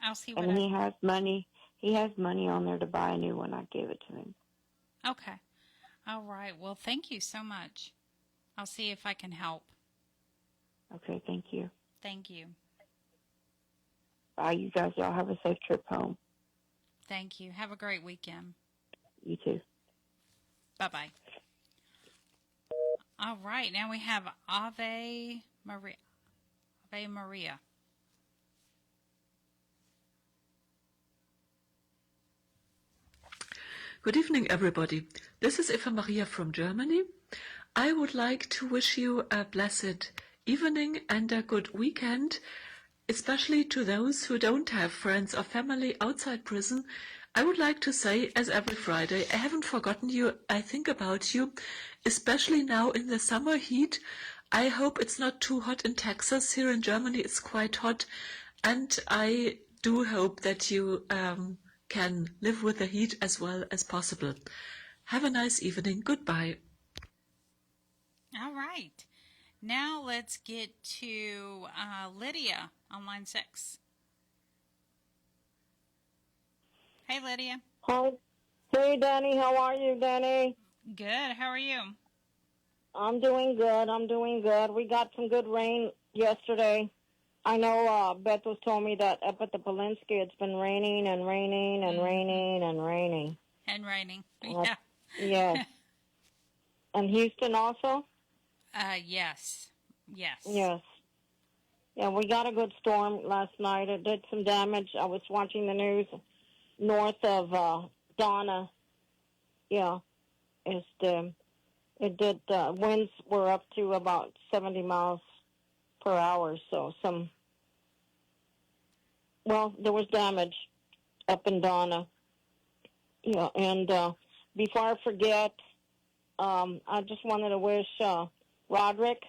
I'll see what. And he has money. He has money on there to buy a new one. I gave it to him. Okay. All right. Well, thank you so much. I'll see if I can help. Okay, thank you. Thank you. Bye, you guys. Y'all have a safe trip home. Thank you. Have a great weekend. You too. Bye-bye. All right. Now we have Ave Maria. Ave Maria. Good evening, everybody. This is Eva Maria from Germany. I would like to wish you a blessed evening and a good weekend, especially to those who don't have friends or family outside prison. I would like to say, as every Friday, I haven't forgotten you. I think about you, especially now in the summer heat. I hope it's not too hot in Texas. Here in Germany, it's quite hot, and I do hope that you can live with the heat as well as possible. Have a nice evening. Goodbye. All right. Now let's get to Lydia on line 6. Hey, Lydia. Hi. Hey, Dani. How are you, Dani? Good. How are you? I'm doing good. I'm doing good. We got some good rain yesterday. I know Beth was told me that up at the Polensky it's been raining and raining and raining and raining. And raining. Yeah. Yes. And Houston also? Yes. Yes. Yes. Yeah, we got a good storm last night. It did some damage. I was watching the news north of Donna. Yeah, it did. Winds were up to about 70 miles per hour. So there was damage up in Donna. Yeah, and before I forget, I just wanted to wish Roderick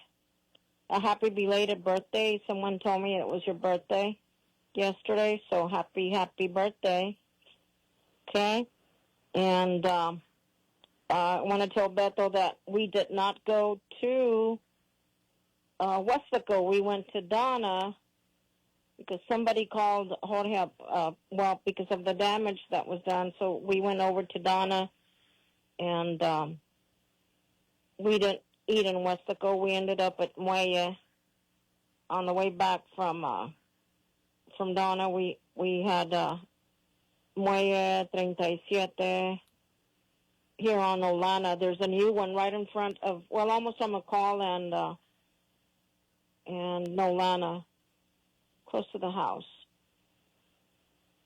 a happy belated birthday. Someone told me it was your birthday yesterday, so happy birthday. Okay? And I want to tell Beto that we did not go to Westico. We went to Donna because somebody called Jorge up, because of the damage that was done. So we went over to Donna, and we didn't eat in Westico. We ended up at Muelle. On the way back from Donna, we had Muelle 37 here on Olana. There's a new one right in front of, almost on McCall and Nolana, close to the house.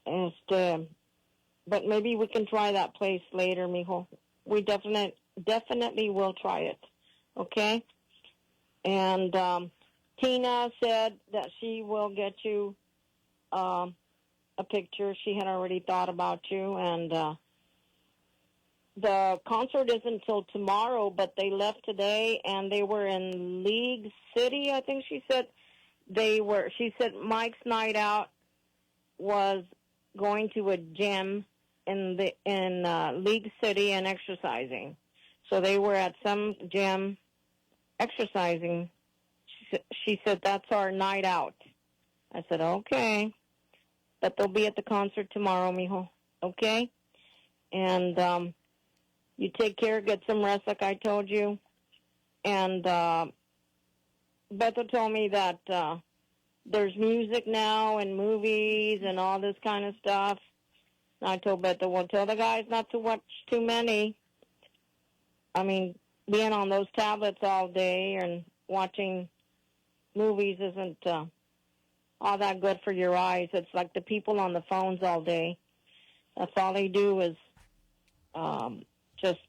But maybe we can try that place later, mijo. We definitely will try it. Okay? And Tina said that she will get you a picture. She had already thought about you. And the concert isn't until tomorrow, but they left today, and they were in League City, I think she said. She said Mike's night out was going to a gym in League City and exercising. So they were at some gym exercising. She said, that's our night out. I said, okay. But they'll be at the concert tomorrow, mijo. Okay? And you take care, get some rest like I told you. And Beto told me that there's music now and movies and all this kind of stuff. And I told Beto, well, tell the guys not to watch too many. I mean, being on those tablets all day and watching movies isn't all that good for your eyes. It's like the people on the phones all day. That's all they do is just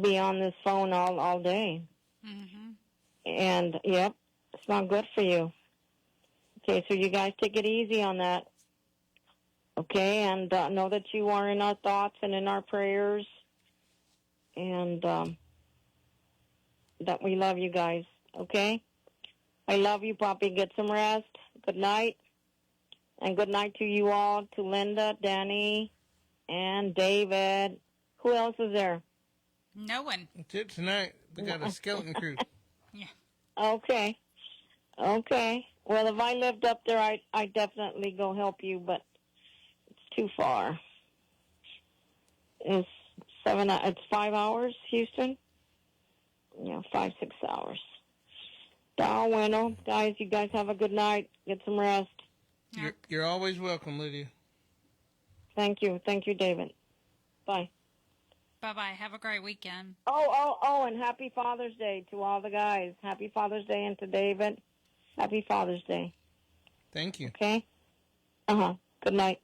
be on this phone all day. Mm-hmm. And, yep, it's not good for you. Okay, so you guys take it easy on that. Okay, and know that you are in our thoughts and in our prayers. And that we love you guys, okay? I love you, Poppy. Get some rest. Good night. And good night to you all, to Linda, Dani, and David. Who else is there? No one. That's it tonight. We got a skeleton crew. Yeah. Okay. Well, if I lived up there, I definitely go help you, but it's too far. It's 5 hours, Houston? Yeah, 5-6 hours. Bueno, guys, you guys have a good night. Get some rest. You're always welcome, Lydia. Thank you, David. Bye. Bye-bye. Have a great weekend. Oh, and happy Father's Day to all the guys. Happy Father's Day, and to David, happy Father's Day. Thank you. Okay? Good night.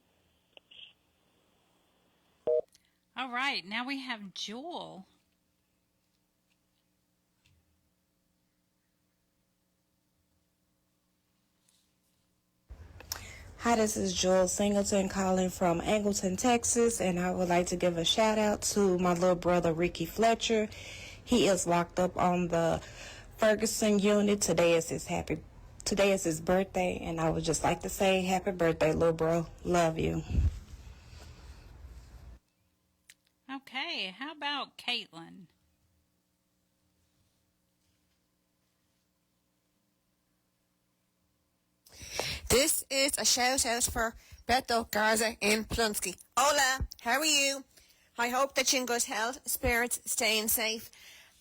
All right, now we have Jewel. Hi, this is Jewel Singleton calling from Angleton, Texas, and I would like to give a shout out to my little brother Ricky Fletcher. He is locked up on the Ferguson unit. Today is his birthday, and I would just like to say happy birthday, little bro. Love you. Okay, how about Caitlin? This is a shout out for Beto Garza in Plunsky. Hola, how are you? I hope that you're in good health, spirits, staying safe.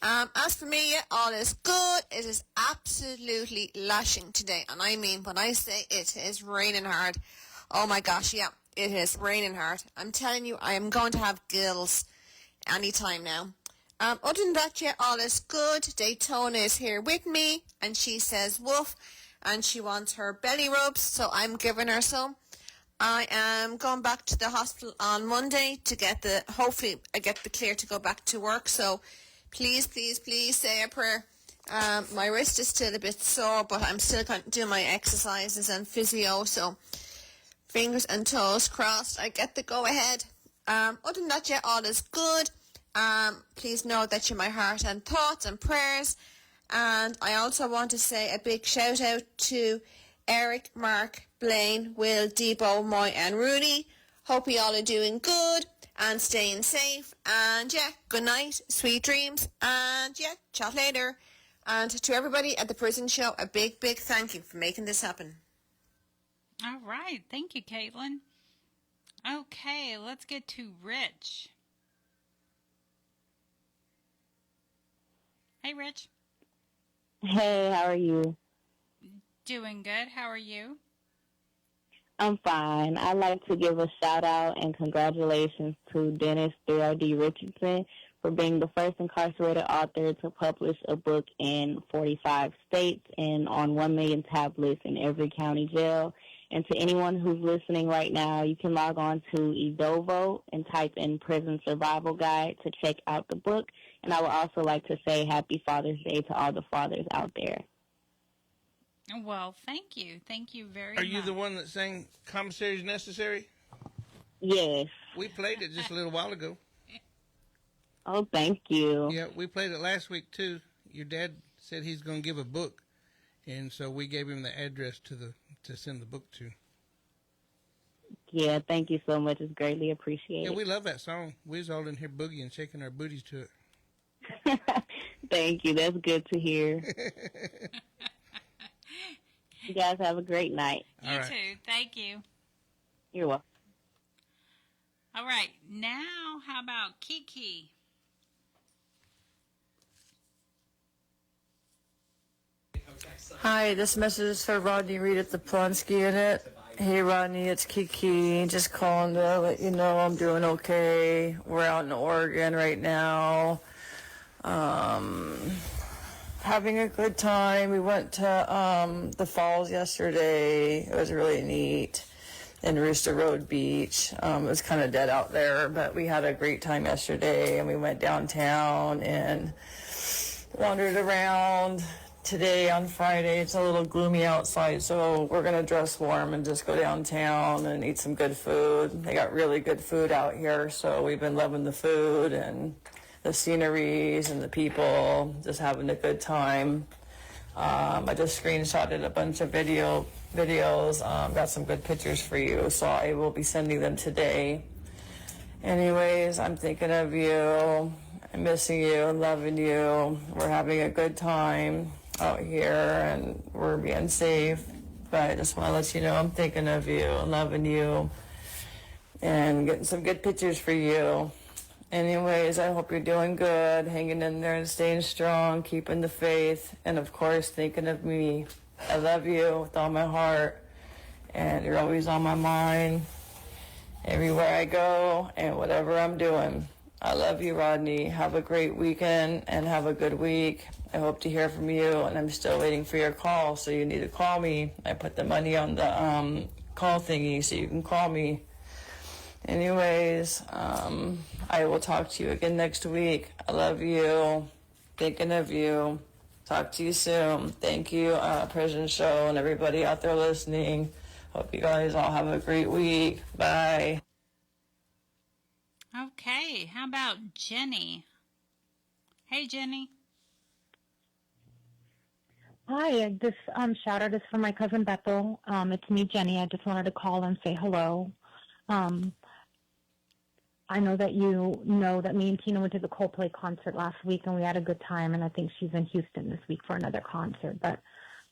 As for me, all is good. It is absolutely lashing today. And I mean, when I say it is raining hard, oh my gosh, yeah, it is raining hard. I'm telling you, I am going to have gills anytime now. Other than that, yeah, all is good. Daytona is here with me, and she says woof. and she wants her belly rubs, so I'm giving her some. I am going back to the hospital on Monday to hopefully I get the clear to go back to work, so please, please, please say a prayer. My wrist is still a bit sore, but I'm still going to do my exercises and physio, so fingers and toes crossed I get the go-ahead. Other than that, yeah, all is good. Please know that you're my heart and thoughts and prayers. And I also want to say a big shout out to Eric, Mark, Blaine, Will, Debo, Moy and Rooney. Hope you all are doing good and staying safe. And yeah, good night, sweet dreams, and yeah, chat later. And to everybody at the Prison Show, a big, big thank you for making this happen. All right. Thank you, Caitlin. Okay, let's get to Rich. Hey, Rich. Hey, how are you? Doing good. How are you? I'm fine. I'd like to give a shout out and congratulations to Dennis 3RD Richardson for being the first incarcerated author to publish a book in 45 states and on 1 million tablets in every county jail. And to anyone who's listening right now, you can log on to Edovo and type in Prison Survival Guide to check out the book. And I would also like to say Happy Father's Day to all the fathers out there. Well, thank you. Thank you very much. Are you the one that sang Commissary is Necessary? Yes. We played it just a little while ago. Oh, thank you. Yeah, we played it last week, too. Your dad said he's going to give a book, and so we gave him the address to send the book to. Yeah, thank you so much. It's greatly appreciated. Yeah, we love that song. We was all in here boogieing, shaking our booties to it. Thank you. That's good to hear. You guys have a great night. You too. Thank you. You're welcome. All right. Now, how about Kiki? Hi, this message is for Rodney Reed at the Plonsky Unit. Hey Rodney, it's Kiki. Just calling to let you know I'm doing okay. We're out in Oregon right now. Having a good time. We went to the falls yesterday. It was really neat. In Rooster Road Beach. It was kind of dead out there, but we had a great time yesterday, and we went downtown and wandered around. Today on Friday, it's a little gloomy outside, so we're going to dress warm and just go downtown and eat some good food. They got really good food out here, so we've been loving the food and the sceneries and the people, just having a good time. I just screenshotted a bunch of videos, got some good pictures for you, so I will be sending them today. Anyways, I'm thinking of you, I'm missing you, loving you. We're having a good time out here and we're being safe, but I just want to let you know I'm thinking of you, loving you, and getting some good pictures for you. Anyways, I hope you're doing good, hanging in there and staying strong, keeping the faith, and of course thinking of me. I love you with all my heart, and you're always on my mind everywhere I go and whatever I'm doing. I love you, Rodney. Have a great weekend and have a good week. I hope to hear from you, and I'm still waiting for your call, so you need to call me. I put the money on the call thingy, so you can call me. Anyways, I will talk to you again next week. I love you. Thinking of you. Talk to you soon. Thank you, Prison Show, and everybody out there listening. Hope you guys all have a great week. Bye. Okay, how about Jenny? Hey, Jenny. Hi, this shout out is for my cousin Bethel. It's me, Jenny. I just wanted to call and say hello. I know that you know that me and Tina went to the Coldplay concert last week, and we had a good time, and I think she's in Houston this week for another concert. But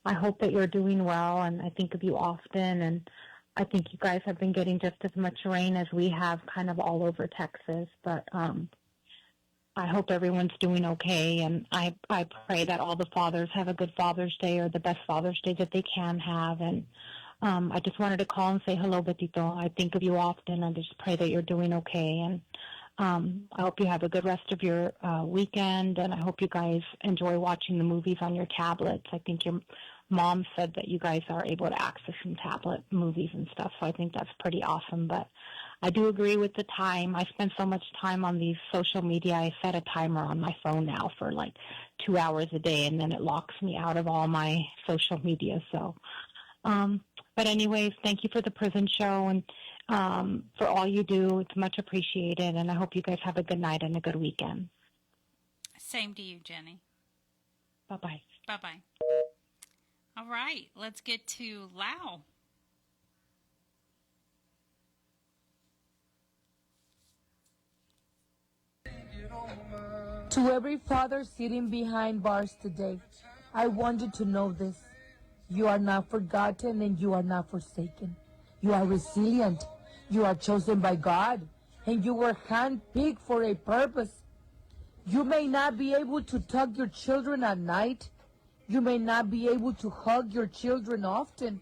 I hope that you're doing well, and I think of you often, and I think you guys have been getting just as much rain as we have kind of all over Texas. But I hope everyone's doing okay, and I pray that all the fathers have a good Father's Day or the best Father's Day that they can have. And I just wanted to call and say hello, Betito. I think of you often. I just pray that you're doing okay, and I hope you have a good rest of your weekend, and I hope you guys enjoy watching the movies on your tablets. I think your Mom said that you guys are able to access some tablet movies and stuff, so I think that's pretty awesome. But I do agree with the time. I spend so much time on these social media. I set a timer on my phone now for like 2 hours a day, and then it locks me out of all my social media. So, but anyways, thank you for the prison show and for all you do. It's much appreciated, and I hope you guys have a good night and a good weekend. Same to you, Jenny. Bye-bye. Bye-bye. All right, let's get to Lau. To every father sitting behind bars today, I want you to know this. You are not forgotten and you are not forsaken. You are resilient. You are chosen by God, and you were handpicked for a purpose. You may not be able to tuck your children at night. You may not be able to hug your children often.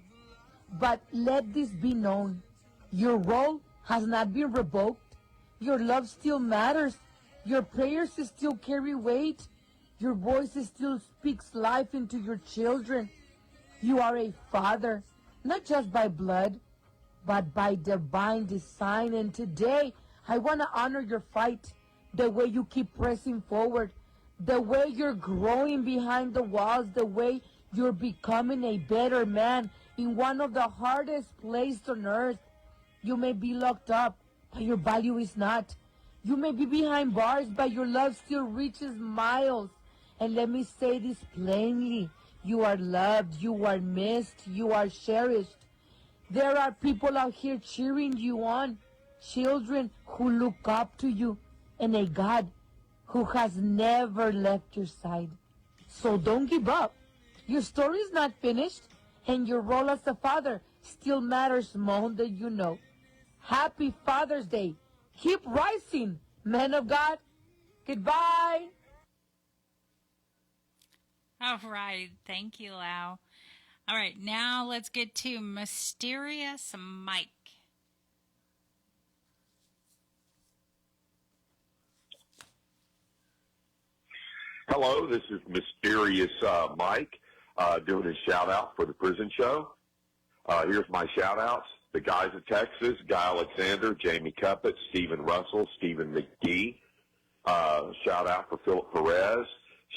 But let this be known. Your role has not been revoked. Your love still matters. Your prayers still carry weight. Your voice still speaks life into your children. You are a father, not just by blood, but by divine design. And today, I want to honor your fight, the way you keep pressing forward, the way you're growing behind the walls, the way you're becoming a better man in one of the hardest places on earth. You may be locked up, but your value is not. You may be behind bars, but your love still reaches miles. And let me say this plainly. You are loved, you are missed, you are cherished. There are people out here cheering you on, children who look up to you, and a God who has never left your side. So don't give up. Your story is not finished, and your role as a father still matters more than you know. Happy Father's Day. Keep rising, men of God. Goodbye. All right. Thank you, Lau. All right. Now let's get to Mysterious Mike. Hello, this is Mysterious Mike doing a shout-out for the prison show. Here's my shout-outs. The guys of Texas, Guy Alexander, Jamie Cuppett, Stephen Russell, Stephen McGee. Shout-out for Philip Perez.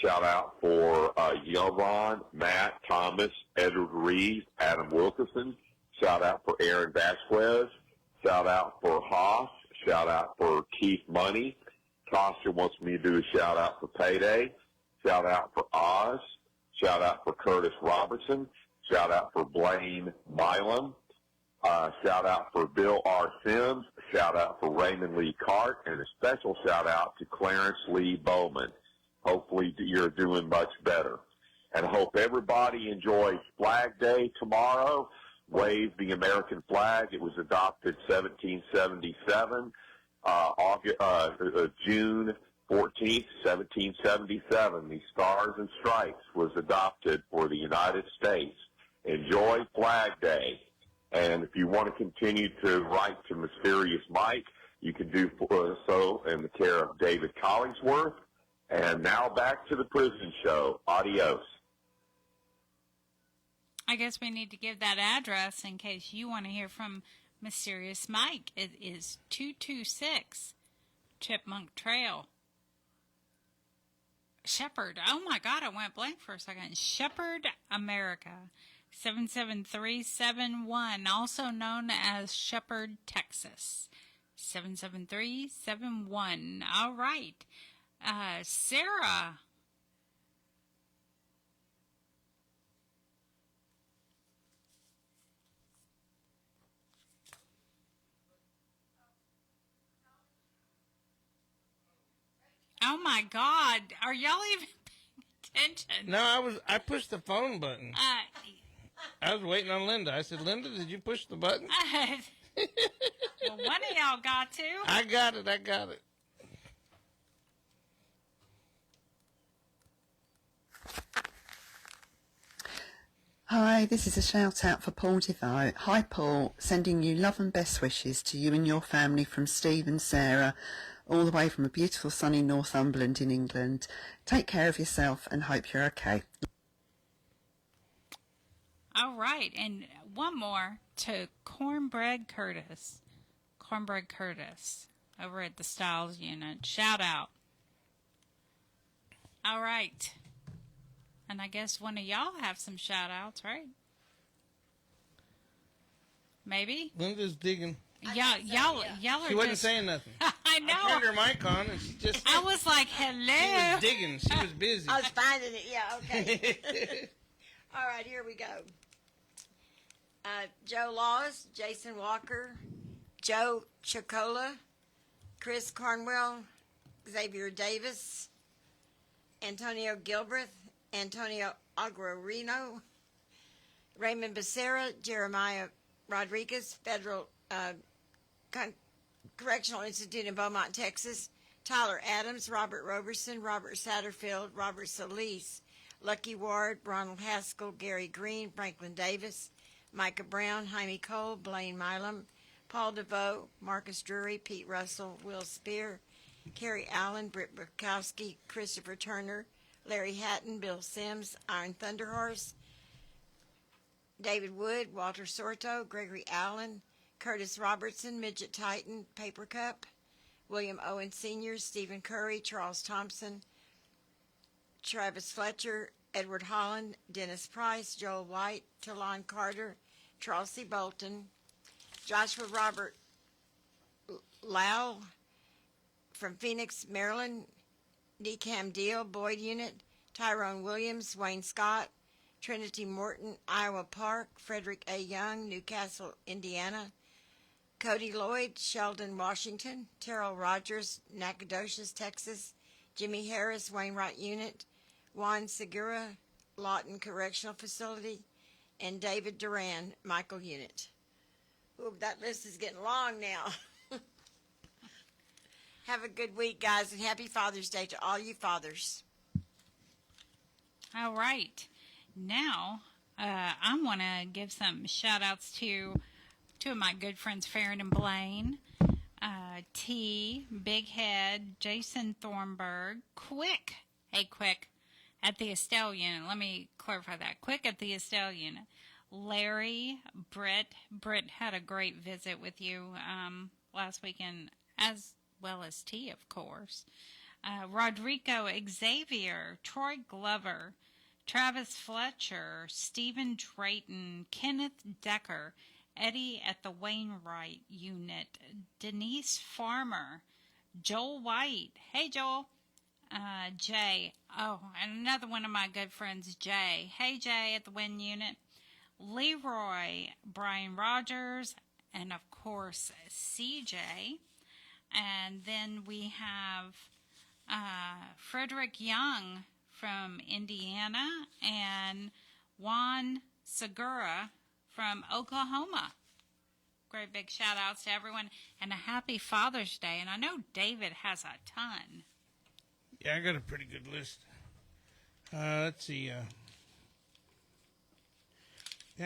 Shout-out for Yvonne, Matt, Thomas, Edward Reeves, Adam Wilkerson. Shout-out for Aaron Vasquez. Shout-out for Haas. Shout-out for Keith Money. Costa wants me to do a shout-out for Payday. Shout-out for Oz. Shout-out for Curtis Robertson. Shout-out for Blaine Milam. Shout-out for Bill R. Sims. Shout-out for Raymond Lee Cart. And a special shout-out to Clarence Lee Bowman. Hopefully you're doing much better. And I hope everybody enjoys Flag Day tomorrow. Wave the American flag. It was adopted 1777. June 14th, 1777, the Stars and Stripes was adopted for the United States. Enjoy Flag Day. And if you want to continue to write to Mysterious Mike, you can do so in the care of David Collingsworth. And now back to the prison show. Adios. I guess we need to give that address in case you want to hear from Mysterious Mike. It is 226 Chipmunk Trail. Shepherd. Oh my God, I went blank for a second. Shepherd, America. 77371, also known as Shepherd, Texas. 77371. All right. Sarah. Oh my God! Are y'all even paying attention? No, I pushed the phone button. I was waiting on Linda. I said, Linda, did you push the button? Well, one of y'all got to. I got it. Hi, this is a shout out for Paul Devoe. Hi Paul, sending you love and best wishes to you and your family from Steve and Sarah, all the way from a beautiful sunny Northumberland in England. Take care of yourself and hope you're okay. All right, and one more to Cornbread Curtis. Cornbread Curtis over at the Styles Unit. Shout out. All right. And I guess one of y'all have some shout outs, right? Maybe? Linda's digging. Y'all are She wasn't just saying nothing. I know. I turned her mic on and she just... I was like, hello. She was digging. She was busy. I was finding it. Yeah, okay. All right, here we go. Joe Laws, Jason Walker, Joe Chocola, Chris Cornwell, Xavier Davis, Antonio Gilbreth, Antonio Aguarino, Raymond Becerra, Jeremiah Rodriguez, Federal Correctional Institute in Beaumont, Texas, Tyler Adams, Robert Roberson, Robert Satterfield, Robert Solis, Lucky Ward, Ronald Haskell, Gary Green, Franklin Davis, Micah Brown, Jaime Cole, Blaine Milam, Paul DeVoe, Marcus Drury, Pete Russell, Will Spear, Carrie Allen, Britt Bukowski, Christopher Turner, Larry Hatton, Bill Sims, Iron Thunderhorse, David Wood, Walter Sorto, Gregory Allen, Curtis Robertson, Midget Titan, Paper Cup, William Owen Sr., Stephen Curry, Charles Thompson, Travis Fletcher, Edward Holland, Dennis Price, Joel White, Talon Carter, Charles C. Bolton, Joshua Robert Lau from Phoenix, Maryland, DeCam Deal, Boyd Unit, Tyrone Williams, Wayne Scott, Trinity Morton, Iowa Park, Frederick A. Young, Newcastle, Indiana, Cody Lloyd, Sheldon, Washington, Terrell Rogers, Nacogdoches, Texas, Jimmy Harris, Wainwright Unit, Juan Segura, Lawton Correctional Facility, and David Duran, Michael Unit. Ooh, that list is getting long now. Have a good week, guys, and happy Father's Day to all you fathers. All right. Now, I want to give some shout-outs to two of my good friends, Farron and Blaine, T, Big Head, Jason Thornburg, Quick at the Estelle Unit. Let me clarify that. Quick at the Estelle Unit. Larry, Britt had a great visit with you last weekend, as well as T, of course. Rodrigo Xavier, Troy Glover, Travis Fletcher, Stephen Drayton, Kenneth Decker, Eddie at the Wainwright Unit, Denise Farmer, Joel White. Hey, Joel. Jay. Oh, and another one of my good friends, Jay. Hey, Jay at the Win Unit. Leroy, Brian Rogers, and of course, CJ. And then we have Frederick Young from Indiana and Juan Segura from Oklahoma. Great big shout outs to everyone and a happy Father's Day. And I know David has a ton. Yeah, I got a pretty good list. Let's see. Yeah,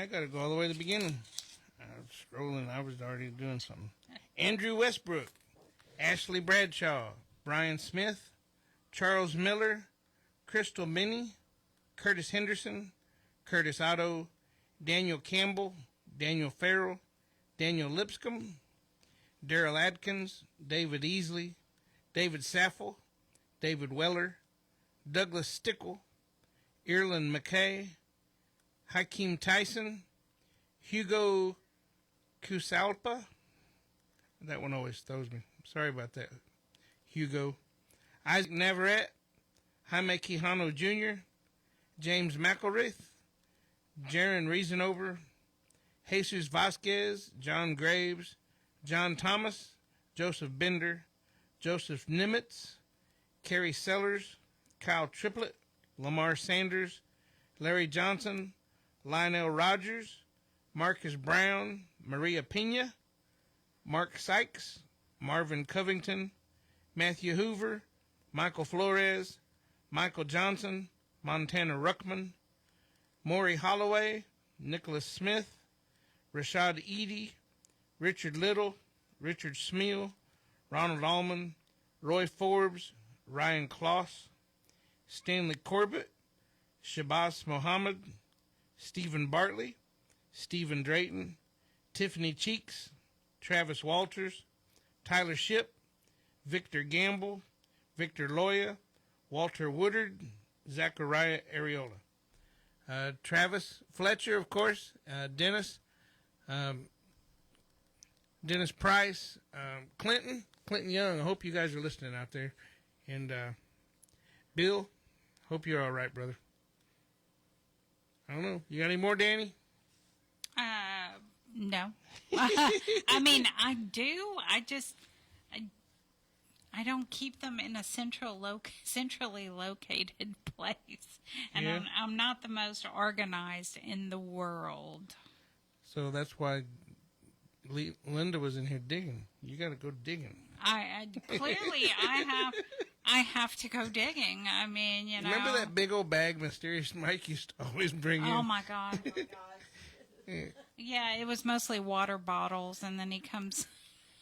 I got to go all the way to the beginning. I was scrolling. I was already doing something. Andrew Westbrook, Ashley Bradshaw, Brian Smith, Charles Miller, Crystal Minnie, Curtis Henderson, Curtis Otto, Daniel Campbell, Daniel Farrell, Daniel Lipscomb, Daryl Adkins, David Easley, David Saffel, David Weller, Douglas Stickle, Ireland McKay, Hakeem Tyson, Hugo Kusalpa. That one always throws me. Sorry about that, Hugo. Isaac Navarrete, Jaime Quijano Jr., James McElrath, Jaron Reasonover, Jesus Vasquez, John Graves, John Thomas, Joseph Bender, Joseph Nimitz, Kerry Sellers, Kyle Triplett, Lamar Sanders, Larry Johnson, Lionel Rogers, Marcus Brown, Maria Pena, Mark Sykes, Marvin Covington, Matthew Hoover, Michael Flores, Michael Johnson, Montana Ruckman, Maury Holloway, Nicholas Smith, Rashad Eady, Richard Little, Richard Smeal, Ronald Allman, Roy Forbes, Ryan Kloss, Stanley Corbett, Shabazz Mohammed, Stephen Bartley, Stephen Drayton, Tiffany Cheeks, Travis Walters, Tyler Ship, Victor Gamble, Victor Loya, Walter Woodard, Zachariah Areola. Travis Fletcher, of course, Dennis Price, Clinton Young. I hope you guys are listening out there. And Bill, hope you're all right, brother. I don't know. You got any more, Dani? No. I mean, I do. I don't keep them in a centrally located place. And Yeah. I'm not the most organized in the world. So that's why Linda was in here digging. You got to go digging. Clearly I have to go digging. I mean, you know. Remember that big old bag Mysterious Mike used to always bring in? Oh my God. Yeah, it was mostly water bottles, and then he comes.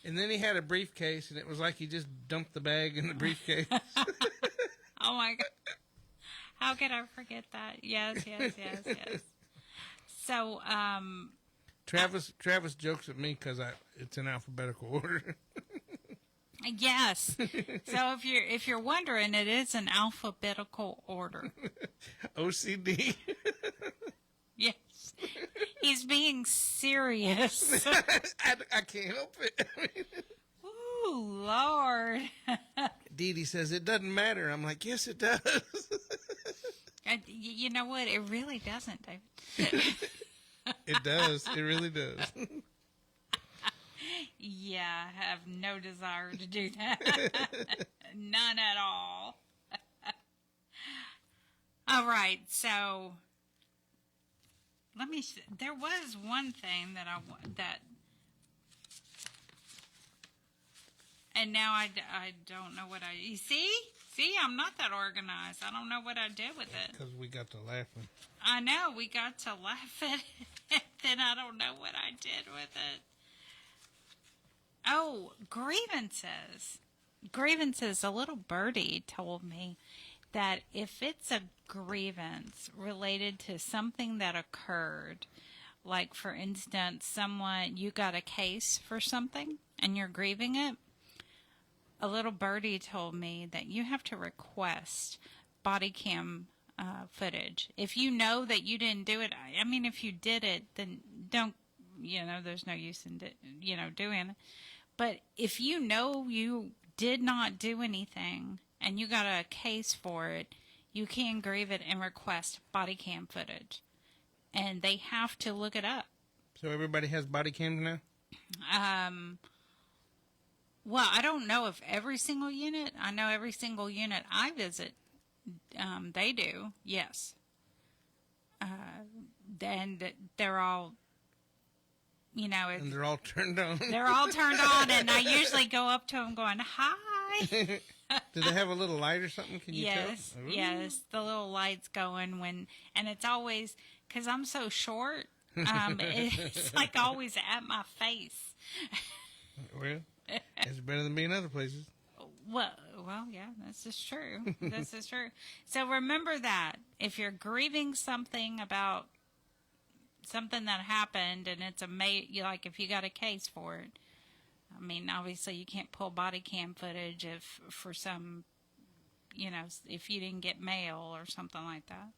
And then he had a briefcase, and it was like he just dumped the bag in the briefcase. Oh my God. How could I forget that? Yes. So, Travis jokes at me because it's in alphabetical order. Yes. So if you're wondering, it is in alphabetical order. OCD. Yes. He's being serious. I can't help it. Ooh, Lord. Dee Dee says it doesn't matter. I'm like, yes, it does. You know what? It really doesn't, David. It does. It really does. Yeah, I have no desire to do that. None at all. All right, so let me. There was one thing that, and now I don't know what you see. I'm not that organized. I don't know what I did with it. Because we got to laughing. I know we got to laugh at it, then I don't know what I did with it. Oh, grievances. Grievances. A little birdie told me that if it's a grievance related to something that occurred, like for instance, you got a case for something and you're grieving it, a little birdie told me that you have to request body cam footage. If you know that you didn't do it, I mean, if you did it, then don't, there's no use in, doing it. But if you know you did not do anything and you got a case for it, you can grieve it and request body cam footage. And they have to look it up. So everybody has body cams now? Well, I don't know if every single unit. I know every single unit I visit, they do, yes. And they're all, and they're all turned on. They're all turned on, and I usually go up to them going, hi. Do they have a little light or something? Can you tell? Yes, the little light's going and it's always, because I'm so short, it's like always at my face. Well, it's better than being other places. Well, yeah, this is true. This is true. So remember that if you're grieving something about something that happened, and it's like if you got a case for it, I mean, obviously you can't pull body cam footage if for some, if you didn't get mail or something like that.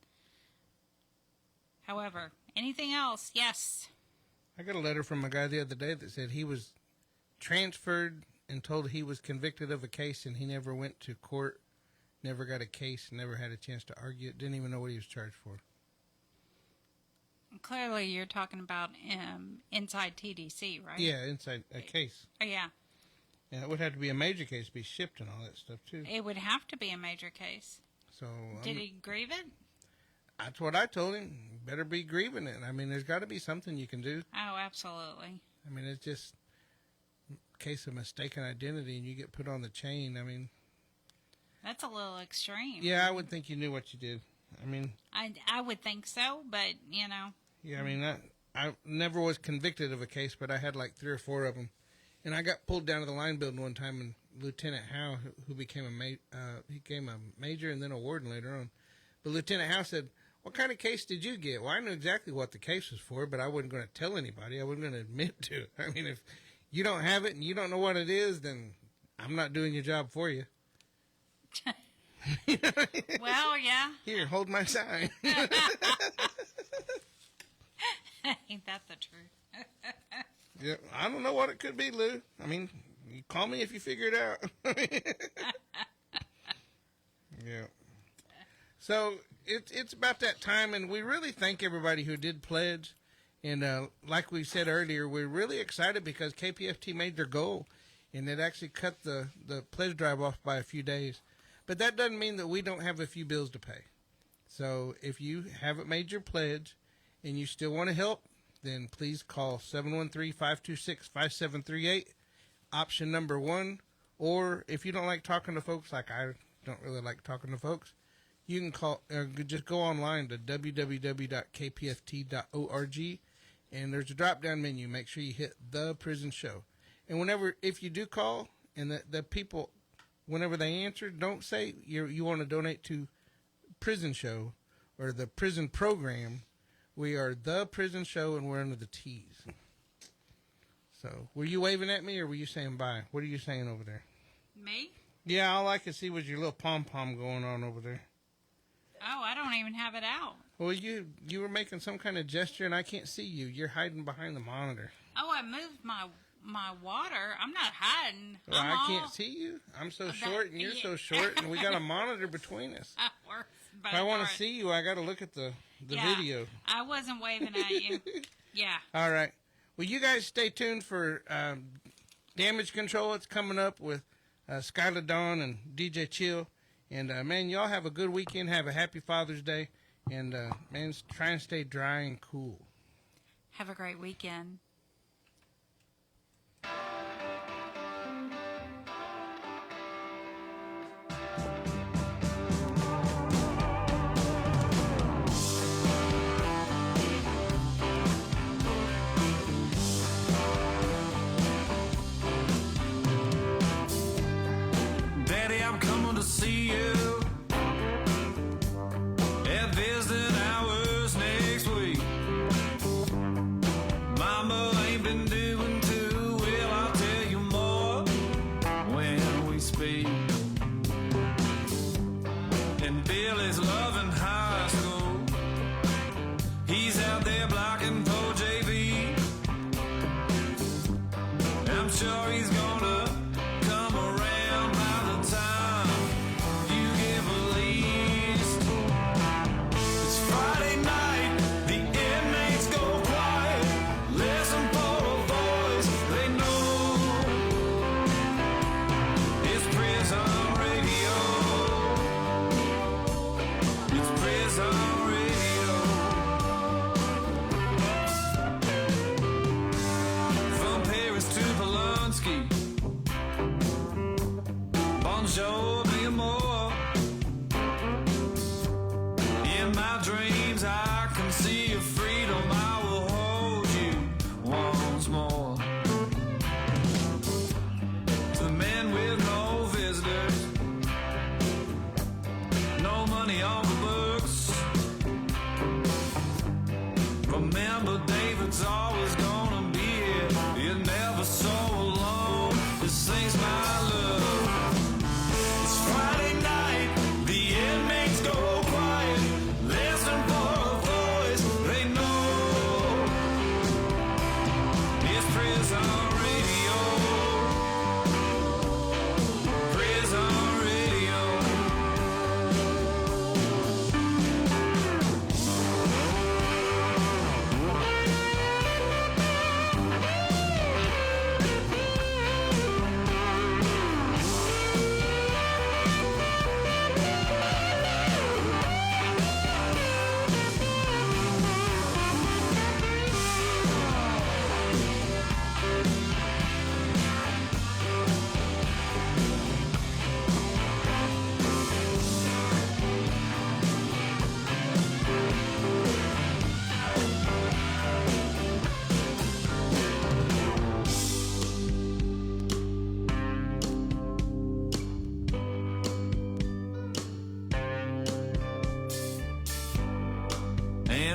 However, anything else? Yes. I got a letter from a guy the other day that said he was transferred and told he was convicted of a case, and he never went to court, never got a case, never had a chance to argue it, didn't even know what he was charged for. Clearly, you're talking about inside TDC, right? Yeah, inside a case. Oh, yeah. Yeah, it would have to be a major case to be shipped and all that stuff, too. It would have to be a major case. So did he grieve it? That's what I told him. You better be grieving it. I mean, there's got to be something you can do. Oh, absolutely. I mean, it's just a case of mistaken identity, and you get put on the chain. I mean, that's a little extreme. Yeah, I would think you knew what you did. I mean, I would think so, but Yeah, I mean, I never was convicted of a case, but I had like 3 or 4 of them, and I got pulled down to the line building one time, and Lieutenant Howe, who became a major and then a warden later on, but Lieutenant Howe said, what kind of case did you get? Well, I knew exactly what the case was for, but I wasn't going to tell anybody. I wasn't going to admit to it. I mean, if you don't have it and you don't know what it is, then I'm not doing your job for you. Well, yeah. Here, hold my sign. Ain't that the truth? Yeah, I don't know what it could be, Lou. I mean, you call me if you figure it out. Yeah. So it's about that time, and we really thank everybody who did pledge. And like we said earlier, we're really excited because KPFT made their goal, and it actually cut the pledge drive off by a few days. But that doesn't mean that we don't have a few bills to pay. So if you haven't made your pledge and you still want to help, then please call 713-526-5738, option number 1. Or if you don't like talking to folks, like I don't really like talking to folks, you can call or just go online to www.kpft.org, and there's a drop-down menu. Make sure you hit The Prison Show. And if you do call, and the people, whenever they answer, don't say you want to donate to Prison Show or the prison program. We are The Prison Show, and we're under the T's. So, were you waving at me, or were you saying bye? What are you saying over there? Me? Yeah, all I could see was your little pom-pom going on over there. Oh, I don't even have it out. Well, you were making some kind of gesture, and I can't see you. You're hiding behind the monitor. Oh, I moved my water. I'm not hiding. Well, I can't see you. I'm so short, and you're so short, and we got a monitor between us. If I want to see you, I got to look at the video. I wasn't waving at you. Yeah. All right. Well, you guys stay tuned for Damage Control. It's coming up with Skyla, Dawn, and DJ Chill. And, man, y'all have a good weekend. Have a happy Father's Day. And, man, try and stay dry and cool. Have a great weekend. Daddy, I'm coming to see you at visiting hours next week. Mama ain't been doing too well, I'll tell you more when we speak. And Billy's loving high school. He's out there blocking for JV. I'm sure he's gonna come around by the time you give a least. It's Friday night, the inmates go quiet. Listen for a voice they know. It's prison radio. It's prison radio. From Paris to Polanski. Bonjour, d'amour. In my dreams, I can see your freedom. I will hold you once more. To the men with no visitors, no money on the books. Remember, David's always gonna be here. You're never so alone. This thing's my love. It's Friday night, the inmates go quiet. Listen for a voice they know. It's prison radio. Prison radio.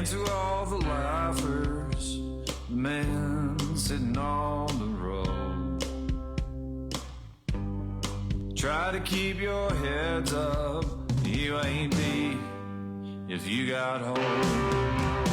And to all the laughers, the men sitting on the road, try to keep your heads up. You ain't deep if you got hope.